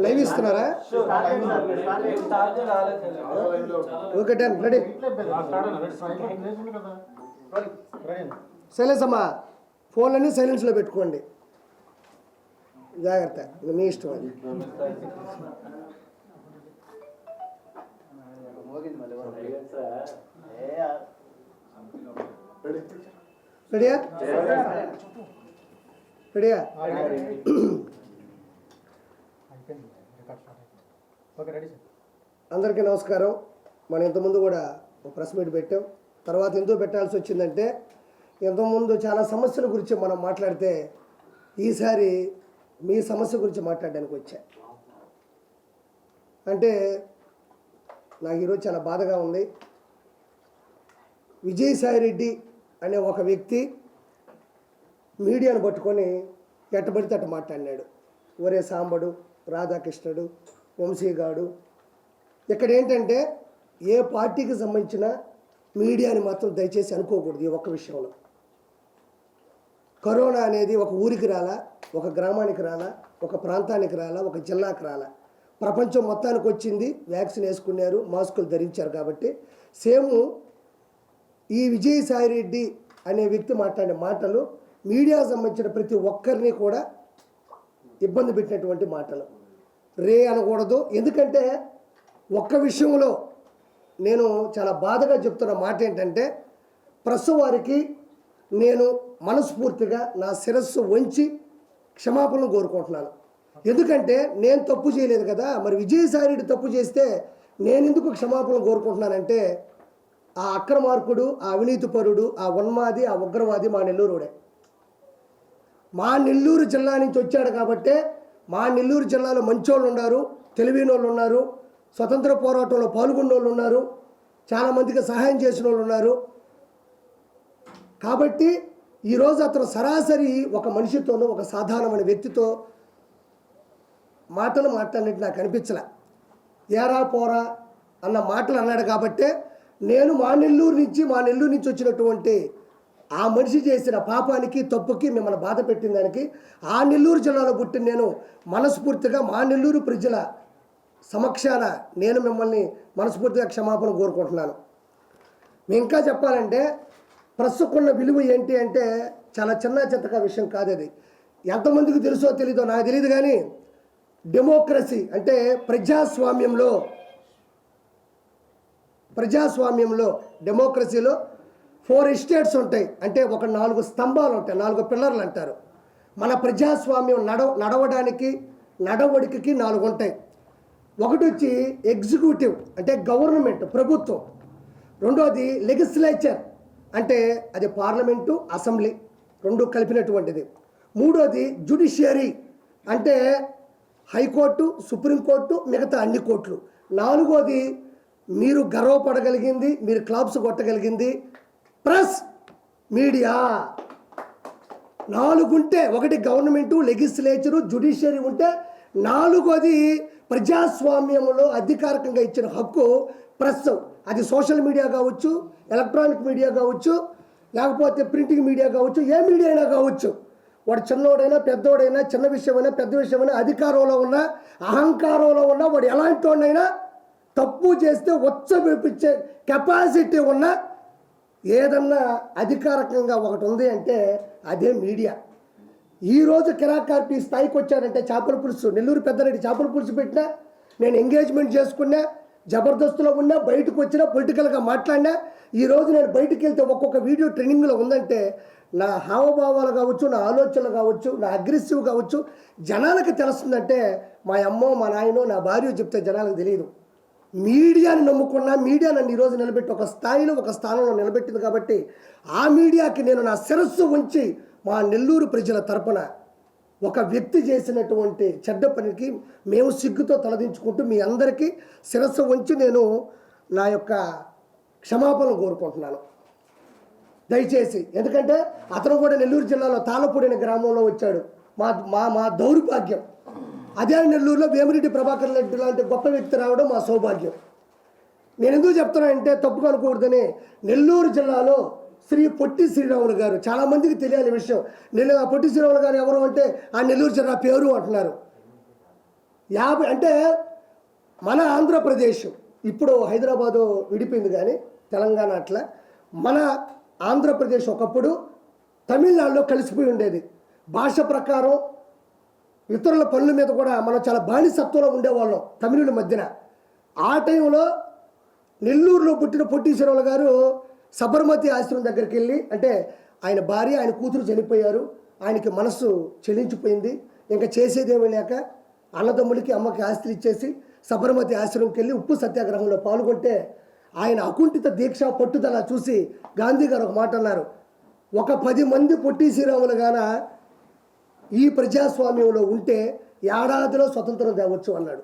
Live ఇస్తున్నారా? Okay done, ready. Silence అమ్మా, ఫోన్లన్నీ సైలెన్స్లో పెట్టుకోండి, జాగ్రత్త, మీ ఇష్టం అది. రెడీయా? రెడీయా? అందరికీ నమస్కారం. మనం ఇంతకుముందు కూడా ఒక ప్రెస్ మీట్ పెట్టాం. తర్వాత ఎందుకు పెట్టాల్సి వచ్చిందంటే, ఇంతకుముందు చాలా సమస్యల గురించి మనం మాట్లాడితే ఈసారి మీ సమస్య గురించి మాట్లాడడానికి వచ్చా. అంటే నాకు ఈరోజు చాలా బాధగా ఉంది. విజయసాయిరెడ్డి అనే ఒక వ్యక్తి మీడియాను పట్టుకొని ఎట్టబడితే అట్ట మాట్లాడినాడు. ఒరే సాంబడు, రాధాకృష్ణుడు, వంశీగాడు. ఇక్కడ ఏంటంటే ఏ పార్టీకి సంబంధించిన మీడియాని మాత్రం దయచేసి అనుకోకూడదు. ఈ ఒక్క విషయంలో కరోనా అనేది ఒక ఊరికి రాలా, ఒక గ్రామానికి రాలా, ఒక ప్రాంతానికి రాలా, ఒక జిల్లాకి రాలా, ప్రపంచం మొత్తానికి వచ్చింది. వ్యాక్సిన్ వేసుకున్నారు, మాస్కులు ధరించారు. కాబట్టి సేమ్ ఈ విజయసాయిరెడ్డి అనే వ్యక్తి మాట్లాడే మాటలు మీడియాకు సంబంధించిన ప్రతి ఒక్కరిని కూడా ఇబ్బంది పెట్టినటువంటి మాటలు. రే అనకూడదు. ఎందుకంటే ఒక్క విషయంలో నేను చాలా బాధగా చెప్తున్న మాట ఏంటంటే, ప్రెస్ వారికి నేను మనస్ఫూర్తిగా నా శిరస్సు వంచి క్షమాపణలు కోరుకుంటున్నాను. ఎందుకంటే నేను తప్పు చేయలేదు కదా. మరి విజయసాయిరెడ్డి తప్పు చేస్తే నేను ఎందుకు క్షమాపణలు కోరుకుంటున్నానంటే, ఆ అక్రమార్కుడు, ఆ అవినీతిపరుడు, ఆ ఉన్మాది, ఆ ఉగ్రవాది మా నెల్లూరుడే. మా నెల్లూరు జిల్లా నుంచి వచ్చాడు కాబట్టే మా నెల్లూరు జిల్లాలో మంచోళ్ళు ఉన్నారు, తెలివైన వాళ్ళు ఉన్నారు, స్వతంత్ర పోరాటంలో పాల్గొన్న వాళ్ళు ఉన్నారు, చాలామందికి సహాయం చేసిన వాళ్ళు ఉన్నారు. కాబట్టి ఈరోజు అతను సరాసరి ఒక మనిషితోనూ, ఒక సాధారణమైన వ్యక్తితో మాటలు మాట్లాడినట్టు నాకు అనిపించలే. ఏరా పోరా అన్న మాటలు అన్నాడు. కాబట్టే నేను మా నెల్లూరు నుంచి వచ్చినటువంటి ఆ మనిషి చేసిన పాపానికి, తప్పుకి, మిమ్మల్ని బాధ పెట్టిన దానికి, ఆ నెల్లూరు జిల్లాలో పుట్టిన నేను మనస్ఫూర్తిగా మా నెల్లూరు ప్రజల సమక్షాన నేను మిమ్మల్ని మనస్ఫూర్తిగా క్షమాపణ కోరుకుంటున్నాను. ఇంకా చెప్పాలంటే ప్రస్తుకున్న విలువ ఏంటి అంటే చాలా చిన్న విషయం కాదు అది. ఎంతమందికి తెలుసో తెలీదో నాకు తెలియదు, కానీ డెమోక్రసీ అంటే ప్రజాస్వామ్యంలో డెమోక్రసీలో 4 ఎస్టేట్స్ ఉంటాయి. అంటే ఒక 4 స్తంభాలు ఉంటాయి, 4 పిల్లర్లు అంటారు. మన ప్రజాస్వామ్యం నడవడానికి, నడవడికకి 4 ఉంటాయి. ఒకటి వచ్చి ఎగ్జిక్యూటివ్ అంటే గవర్నమెంట్, ప్రభుత్వం. రెండోది లెజిస్లేచర్ అంటే అది పార్లమెంటు, అసెంబ్లీ రెండు కలిపినటువంటిది. మూడోది జ్యుడిషియరీ అంటే హైకోర్టు, సుప్రీంకోర్టు, మిగతా అన్ని కోర్టులు. నాలుగోది మీరు గర్వపడగలిగింది, మీరు క్లాప్స్ కొట్టగలిగింది ప్రెస్, మీడియా. 4 ఉంటే, ఒకటి గవర్నమెంటు, లెజిస్లేచరు, జ్యుడిషియరీ ఉంటే, నాలుగోది ప్రజాస్వామ్యంలో అధికారికంగా ఇచ్చిన హక్కు ప్రెస్. అది సోషల్ మీడియా కావచ్చు, ఎలక్ట్రానిక్ మీడియా కావచ్చు, లేకపోతే ప్రింటింగ్ మీడియా కావచ్చు, ఏ మీడియా అయినా కావచ్చు. వాడు చిన్నోడైనా పెద్దోడైనా, చిన్న విషయమైనా పెద్ద విషయమైనా, అధికారంలో ఉన్నా అహంకారంలో ఉన్నా, వాడు ఎలాంటి వాడినైనా తప్పు చేస్తే ఉచ్చబెప్పించే కెపాసిటీ ఉన్న ఏదన్నా అధికారికంగా ఒకటి ఉంది అంటే అదే మీడియా. ఈరోజు కిరాకార్పి స్థాయికి వచ్చాడంటే చేపల పులుసు, నెల్లూరు పెద్దరెడ్డి చేపల పులుసు పెట్టినా, నేను ఎంగేజ్మెంట్ చేసుకున్నా, జబర్దస్త్లో ఉన్నా, బయటకు వచ్చినా, పొలిటికల్గా మాట్లాడినా, ఈరోజు నేను బయటకు వెళ్తే ఒక్కొక్క వీడియో ట్రెండింగ్లో ఉందంటే నా హావభావాలు కావచ్చు, నా ఆలోచనలు కావచ్చు, నా అగ్రెసివ్ కావచ్చు జనాలకు తెలుస్తుందంటే మా అమ్మో, మా నాయనో, నా భార్య చెప్తే జనాలకు తెలియదు. మీడియాని నమ్ముకున్నా, మీడియా నన్ను ఈరోజు నిలబెట్టి ఒక స్థాయిలో, ఒక స్థానంలో నిలబెట్టింది. కాబట్టి ఆ మీడియాకి నేను నా శిరస్సు ఉంచి మా నెల్లూరు ప్రజల తరపున ఒక వ్యక్తి చేసినటువంటి చెడ్డ పనికి మేము సిగ్గుతో తలదించుకుంటూ మీ అందరికీ శిరస్సు ఉంచి నేను నా యొక్క క్షమాపణలు కోరుకుంటున్నాను దయచేసి. ఎందుకంటే అతను కూడా నెల్లూరు జిల్లాలో తాళపూడి అనే గ్రామంలో వచ్చాడు. మా దౌర్భాగ్యం. అదే నెల్లూరులో వేమిరెడ్డి ప్రభాకర్ రెడ్డి లాంటి గొప్ప వ్యక్తి రావడం మా సౌభాగ్యం. నేను ఎందుకు చెప్తున్నానంటే తప్పుగా అనుకోకూడదని, నెల్లూరు జిల్లాలో శ్రీ పొట్టి శ్రీరాములు గారు, చాలామందికి తెలియాలి విషయం. నేను ఆ పొట్టి శ్రీరాములు గారు ఎవరు అంటే ఆ నెల్లూరు జిల్లా పేరు అంటున్నారు. 50 అంటే మన ఆంధ్రప్రదేశ్ ఇప్పుడు హైదరాబాదు విడిపోయింది కానీ తెలంగాణ అట్లా, మన ఆంధ్రప్రదేశ్ ఒకప్పుడు తమిళనాడులో కలిసిపోయి ఉండేది. భాష ప్రకారం ఇతరుల పనుల మీద కూడా మనం చాలా బానిసత్వంలో ఉండేవాళ్ళం తమిళుల మధ్యన. ఆ టైంలో నెల్లూరులో పుట్టిన పొట్టి శ్రీరాములు గారు సబర్మతి ఆశ్రమం దగ్గరికి వెళ్ళి, అంటే ఆయన భార్య ఆయన కూతురు చనిపోయారు, ఆయనకి మనస్సు చెలించిపోయింది, ఇంకా చేసేదేమీ లేక అన్నదమ్ములకి అమ్మకి ఆస్తులు ఇచ్చేసి సబర్మతి ఆశ్రమంకి వెళ్ళి ఉప్పు సత్యాగ్రహంలో పాల్గొంటే ఆయన అకుంఠిత దీక్ష పట్టుదల చూసి గాంధీ గారు ఒక మాట అన్నారు, ఒక 10 మంది పొట్టి శ్రీరాములు గాన ఈ ప్రజాస్వామ్యంలో ఉంటే ఏడాదిలో స్వతంత్రం తేవచ్చు అన్నాడు.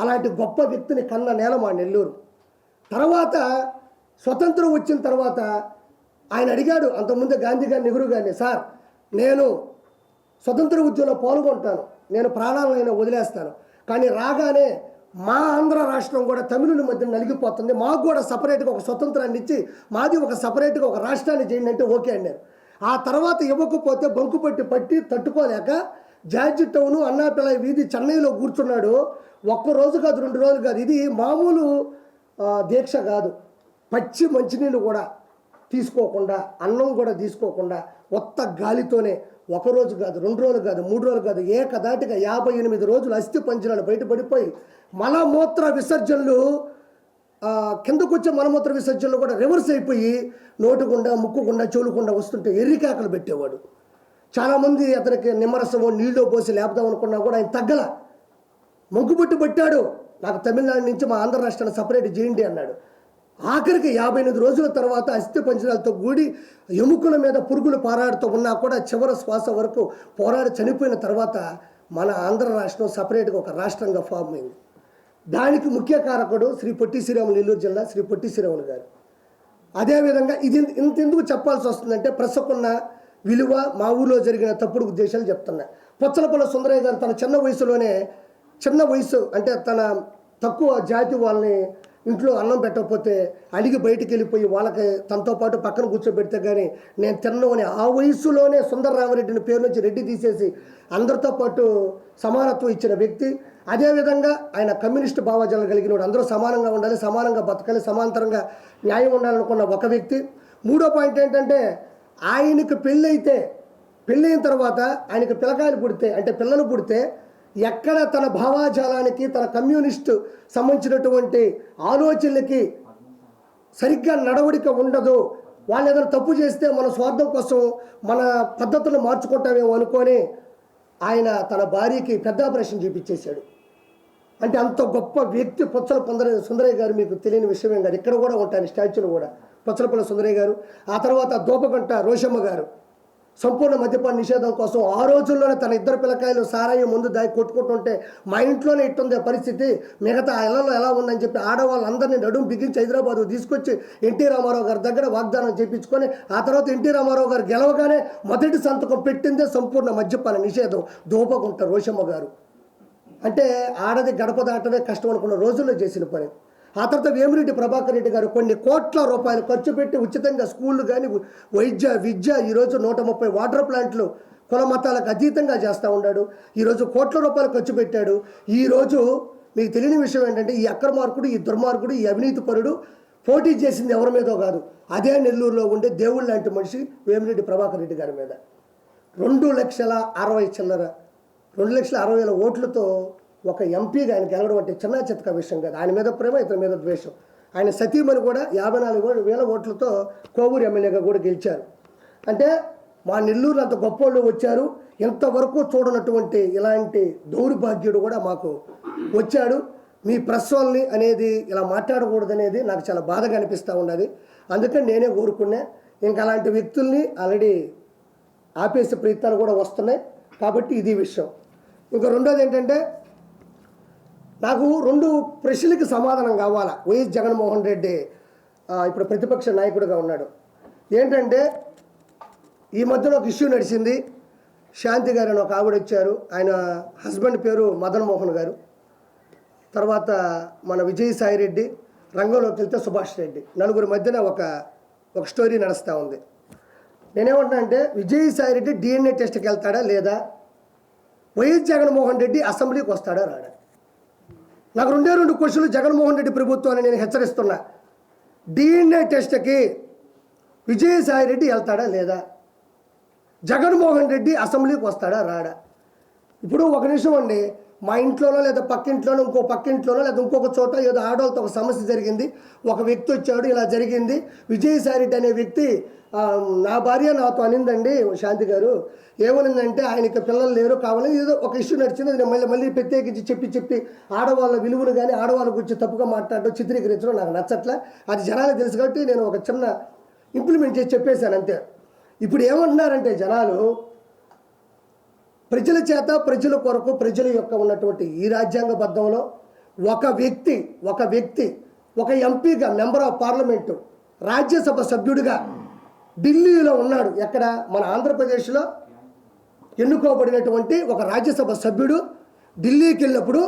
అలాంటి గొప్ప వ్యక్తిని కన్న నేల మా నెల్లూరు. తర్వాత స్వతంత్రం వచ్చిన తర్వాత ఆయన అడిగాడు అంతకుముందే గాంధీ గారిని, నెహ్రూ గారిని, సార్ నేను స్వతంత్ర ఉద్యమంలో పాల్గొంటాను, నేను ప్రాణాలను వదిలేస్తాను, కానీ రాగానే మా ఆంధ్ర రాష్ట్రం కూడా తమిళుల మధ్య నలిగిపోతుంది, మాకు కూడా సపరేట్గా ఒక స్వతంత్రాన్ని ఇచ్చి మాది ఒక సపరేట్గా ఒక రాష్ట్రాన్ని చేయండి అంటే ఓకే అన్నారు. ఆ తర్వాత ఇవ్వకపోతే బంకు పట్టి తట్టుకోలేక జార్జి టౌను అన్నాపిల్ల వీధి చెన్నైలో కూర్చున్నాడు. ఒక్కరోజు కాదు 2 రోజులు కాదు, ఇది మామూలు దీక్ష కాదు. పచ్చి మంచినీళ్ళు కూడా తీసుకోకుండా, అన్నం కూడా తీసుకోకుండా, ఒత్త గాలితోనే 1 రోజు కాదు 2 రోజులు కాదు 3 రోజులు కాదు, ఏకదాటిగా 58 రోజులు అస్థి పంజరాలు బయటపడిపోయి మలమూత్ర విసర్జనలు, కిందకు వచ్చే మలమూత్ర విసర్జనలు కూడా రివర్స్ అయిపోయి నోటుకుండా ముక్కుకుండా చెవులుకుండా వస్తుంటే ఎర్రికాకలు పెట్టేవాడు. చాలామంది అతనికి నిమ్మరసము నీళ్ళు పోసి లేపుదాం అనుకున్నా కూడా ఆయన తగ్గల, మొగ్గుబొట్టు పట్టాడు, నాకు తమిళనాడు నుంచి మా ఆంధ్ర రాష్ట్రాన్ని సపరేట్ చేయండి అన్నాడు. ఆఖరికి 58 రోజుల తర్వాత అస్థి పంజరాలతో కూడి ఎముకల మీద పురుగులు పారాడుతూ ఉన్నా కూడా చివరి శ్వాస వరకు పోరాడి చనిపోయిన తర్వాత మన ఆంధ్ర రాష్ట్రం సపరేట్గా ఒక రాష్ట్రంగా ఫామ్ అయింది. దానికి ముఖ్య కారకుడు శ్రీ పొట్టి శ్రీరాములు, నెల్లూరు జిల్లా శ్రీ పొట్టి శ్రీరాములు గారు. అదేవిధంగా ఇది ఇంతెందుకు చెప్పాల్సి వస్తుందంటే ప్రసకున్న విలువ, మా ఊళ్ళో జరిగిన తప్పుడు ఉద్దేశాలు చెప్తున్నా. పొచ్చలపల్లి సుందరయ్య గారు తన చిన్న వయసు అంటే తన తక్కువ జాతి వాళ్ళని ఇంట్లో అన్నం పెట్టకపోతే అడిగి బయటికి వెళ్ళిపోయి వాళ్ళకి తనతో పాటు పక్కన కూర్చోబెడితే కానీ నేను తిన్ను అని ఆ వయసులోనే సుందరరామరెడ్డిని పేరు నుంచి రెడ్డి తీసేసి అందరితో పాటు సమానత్వం ఇచ్చిన వ్యక్తి. అదేవిధంగా ఆయన కమ్యూనిస్టు భావజాలం కలిగిన వాడు, అందరూ సమానంగా ఉండాలి, సమానంగా బతకాలి, సమాంతరంగా న్యాయం ఉండాలనుకున్న ఒక వ్యక్తి. 3వ పాయింట్ ఏంటంటే ఆయనకు పెళ్ళైన తర్వాత ఆయనకు పిల్లలు పుడితే ఎక్కడ తన భావాజాలానికి తన కమ్యూనిస్టు సంబంధించినటువంటి ఆలోచనలకి సరిగ్గా నడవడిక ఉండదు, వాళ్ళు ఏదైనా తప్పు చేస్తే మన స్వార్థం కోసం మన పద్ధతులు మార్చుకుంటామేమో అనుకొని ఆయన తన భార్యకి పెద్ద ఆపరేషన్ చేపించేశాడు. అంటే అంత గొప్ప వ్యక్తి పొచ్చలపల్లి సుందరయ్య గారు. మీకు తెలియని విషయమేం కాదు, ఇక్కడ కూడా ఉంటాను స్టాచ్యూలు కూడా పొచ్చలపల్లి సుందరయ్య గారు. ఆ తర్వాత దోపగంట రోషమ్మ గారు సంపూర్ణ మద్యపాన నిషేధం కోసం ఆ రోజుల్లోనే తన 2 పిల్లకాయలు సారాయి ముందు దాగి కొట్టుకుంటుంటే మా ఇంట్లోనే ఇట్టుంది పరిస్థితి, మిగతా ఇళ్లలో ఎలా ఉందని చెప్పి ఆడవాళ్ళందరినీ నడుము బిగించి హైదరాబాద్ తీసుకొచ్చి ఎన్టీ రామారావు గారి దగ్గర వాగ్దానం చేయించుకొని ఆ తర్వాత ఎన్టీ రామారావు గారు గెలవగానే మొదటి సంతకం పెట్టిందే సంపూర్ణ మద్యపాన నిషేధం దోపగుంట రోషమ్మ గారు. అంటే ఆడది గడప దాటమే కష్టం అనుకున్న రోజుల్లో చేసిన పని. ఆ తర్వాత వేమిరెడ్డి ప్రభాకర్ రెడ్డి గారు కొన్ని కోట్ల రూపాయలు ఖర్చు పెట్టి ఉచితంగా స్కూళ్ళు కానీ విద్య ఈరోజు 130 వాటర్ ప్లాంట్లు కుల మతాలకు అతీతంగా చేస్తూ ఉన్నాడు. ఈరోజు కోట్ల రూపాయలు ఖర్చు పెట్టాడు. ఈరోజు మీకు తెలియని విషయం ఏంటంటే ఈ అక్రమార్కుడు, ఈ దుర్మార్గుడు, ఈ అవినీతి పరుడు పోటీ చేసింది ఎవరి మీదో కాదు, అదే నెల్లూరులో ఉండే దేవుళ్ళు లాంటి మనిషి వేమిరెడ్డి ప్రభాకర్ రెడ్డి గారి మీద 2,60,000 ఓట్లతో ఒక ఎంపీగా ఆయన గెలవడం అంటే చిన్న చితక విషయం కాదు. ఆయన మీద ప్రేమ, ఇతని మీద ద్వేషం. ఆయన సతీమణి కూడా 54,000 ఓట్లతో కోవూరు ఎమ్మెల్యేగా కూడా గెలిచారు. అంటే మా నెల్లూరు అంత గొప్పోళ్ళు వచ్చారు, ఎంతవరకు చూడనటువంటి ఇలాంటి దౌర్భాగ్యుడు కూడా మాకు వచ్చాడు. మీ ప్రెస్ వాళ్ళని అనేది ఇలా మాట్లాడకూడదు అనేది నాకు చాలా బాధగా అనిపిస్తూ ఉన్నది. అందుకని నేనే కోరుకున్నా. ఇంకా అలాంటి వ్యక్తుల్ని ఆల్రెడీ ఆపేసే ప్రయత్నాలు కూడా వస్తున్నాయి. కాబట్టి ఇది విషయం. ఇంకా రెండోది ఏంటంటే నాకు 2 ప్రశ్నలకి సమాధానం కావాలా. వైఎస్ జగన్మోహన్ రెడ్డి ఇప్పుడు ప్రతిపక్ష నాయకుడిగా ఉన్నాడు. ఏంటంటే ఈ మధ్యలో ఒక ఇష్యూ నడిచింది. శాంతి గారు అని ఒక ఆవిడ వచ్చారు, ఆయన హస్బెండ్ పేరు మదన్ మోహన్ గారు. తర్వాత మన విజయసాయి రెడ్డి, రంగంలోకి వెళ్తే సుభాష్ రెడ్డి, నలుగురి మధ్యన ఒక స్టోరీ నడుస్తూ ఉంది. నేనేమంటున్నా అంటే విజయసాయి రెడ్డి డిఎన్ఏ టెస్ట్కి వెళ్తాడా లేదా, వైఎస్ జగన్మోహన్ రెడ్డి అసెంబ్లీకి వస్తాడా రాడా? నాకు రెండు క్వశ్చన్లు జగన్మోహన్ రెడ్డి ప్రభుత్వాన్ని నేను హెచ్చరిస్తున్నా. డిఎన్ఏ టెస్ట్కి విజయసాయి రెడ్డి వెళ్తాడా లేదా, జగన్మోహన్ రెడ్డి అసెంబ్లీకి వస్తాడా రాడా? ఇప్పుడు ఒక నిమిషం అండి, మా ఇంట్లోనో లేదా పక్కింట్లోనో ఇంకో పక్కింట్లోనో లేదా ఇంకొక చోట ఏదో ఆడవాళ్ళతో ఒక సమస్య జరిగింది, ఒక వ్యక్తి వచ్చాడు, ఇలా జరిగింది, విజయసాయి రెడ్డి అనే వ్యక్తి నా భార్య నాతో అనిందండి శాంతి గారు, ఏమనిందంటే ఆయనకి పిల్లలు లేరు కావాలని ఏదో ఒక ఇష్యూ నడిచింది, అది మళ్ళీ ప్రత్యేకించి చెప్పి ఆడవాళ్ళ విలువను కానీ ఆడవాళ్ళ గురించి తప్పుగా మాట్లాడడం చిత్రీకరించడం నాకు నచ్చట్లే. అది జనాలకు తెలుసు కాబట్టి నేను ఒక చిన్న ఇంప్లిమెంట్ చేసి చెప్పేశాను అంతే. ఇప్పుడు ఏమంటున్నారంటే జనాలు ప్రజల చేత ప్రజల కొరకు ప్రజల యొక్క ఉన్నటువంటి ఈ రాజ్యాంగబద్ధంలో ఒక వ్యక్తి ఒక ఎంపీగా మెంబర్ ఆఫ్ పార్లమెంటు రాజ్యసభ సభ్యుడిగా ఢిల్లీలో ఉన్నాడు. ఎక్కడ? మన ఆంధ్రప్రదేశ్లో ఎన్నుకోబడినటువంటి ఒక రాజ్యసభ సభ్యుడు ఢిల్లీకి వెళ్ళినప్పుడు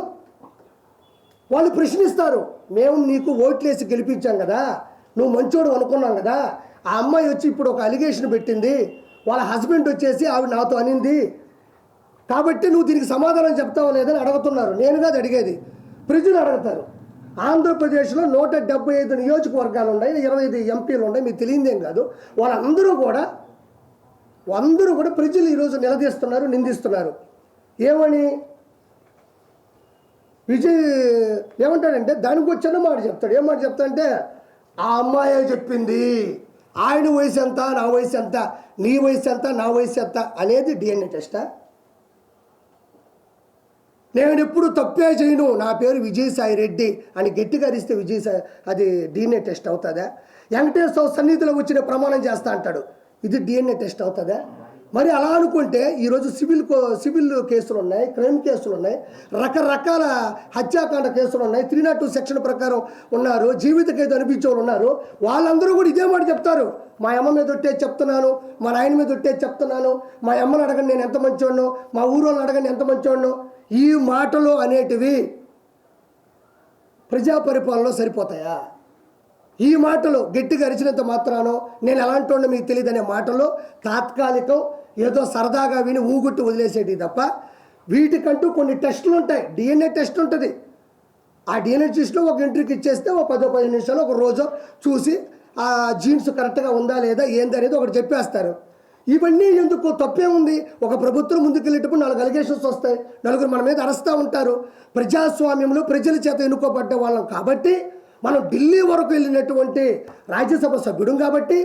వాళ్ళు ప్రశ్నిస్తారు, మేము నీకు ఓట్లేసి గెలిపించాం కదా, నువ్వు మంచోడు అనుకున్నాం కదా, ఆ అమ్మాయి వచ్చి ఇప్పుడు ఒక అలిగేషన్ పెట్టింది, వాళ్ళ హస్బెండ్ వచ్చేసి ఆవిడ నాతో అనింది, కాబట్టి నువ్వు దీనికి సమాధానం చెప్తావా లేదని అడుగుతున్నారు. నేను కాదు అడిగేది, ప్రజలు అడుగుతారు. ఆంధ్రప్రదేశ్లో 175 నియోజకవర్గాలు ఉన్నాయి, 25 ఎంపీలు ఉన్నాయి, మీకు తెలియదేం కాదు. వాళ్ళందరూ కూడా ప్రజలు ఈరోజు నిలదీస్తున్నారు, నిందిస్తున్నారు. ఏమని విజయ్ ఏమంటాడంటే దానికి వచ్చిన మాట చెప్తాడు. ఏం మాట చెప్తాడంటే, ఆ అమ్మాయే చెప్పింది, ఆయన వయసు ఎంత, నా వయసు ఎంత, నీ వయసు ఎంత, నా వయసు ఎంత అనేది డిఎన్ఏ టెస్టా? నేను ఎప్పుడు తప్పే చేయను, నా పేరు విజయసాయి రెడ్డి అని గట్టిగా అరిస్తే విజయసాయి అది డిఎన్ఏ టెస్ట్ అవుతుందా? వెంకటేశ్వర సన్నిధిలో వచ్చిన ప్రమాణం చేస్తా అంటాడు, ఇది డిఎన్ఏ టెస్ట్ అవుతుందా? మరి అలా అనుకుంటే ఈరోజు సివిల్ కేసులు ఉన్నాయి, క్రైమ్ కేసులు ఉన్నాయి, రకరకాల హత్యాకాండ కేసులు ఉన్నాయి, 302 సెక్షన్ ప్రకారం ఉన్నారు, జీవిత ఖైదు అనిపించేవాళ్ళు ఉన్నారు. వాళ్ళందరూ కూడా ఇదే మాట చెప్తారు, మా అమ్మ మీద ఒట్టేది చెప్తున్నాను, మా నాయన మీద ఒట్టేది చెప్తున్నాను, మా అమ్మని అడగండి నేను ఎంత మంచివాడినో, మా ఊరోళ్ళని అడగండి ఎంత మంచివాడినో. ఈ మాటలు అనేటివి ప్రజా పరిపాలనలో సరిపోతాయా? ఈ మాటలు గట్టిగా అరిచినంత మాత్రానో నేను ఎలాంటి వాడినో మీకు తెలియదు అనే మాటలు తాత్కాలికం, ఏదో సరదాగా విని ఊగుట్టు వదిలేసేటి తప్ప వీటికంటూ కొన్ని టెస్టులు ఉంటాయి. డిఎన్ఏ టెస్ట్ ఉంటుంది. ఆ డిఎన్ఏ టెస్ట్లో ఒక ఎంట్రీకి ఇచ్చేస్తే ఒక 10-15 నిమిషాలు ఒక రోజు చూసి ఆ జీన్స్ కరెక్ట్గా ఉందా లేదా ఏంది అనేది ఒకటి చెప్పేస్తారు. ఇవన్నీ ఎందుకు? తప్పే ఉంది. ఒక ప్రభుత్వం ముందుకెళ్ళేటప్పుడు 4 అలిగేషన్స్ వస్తాయి, నలుగురు మన మీద అరుస్తూ ఉంటారు. ప్రజాస్వామ్యంలో ప్రజల చేత ఎన్నుకోబడ్డ వాళ్ళం కాబట్టి, మనం ఢిల్లీ వరకు వెళ్ళినటువంటి రాజ్యసభ సభ్యుడు కాబట్టి,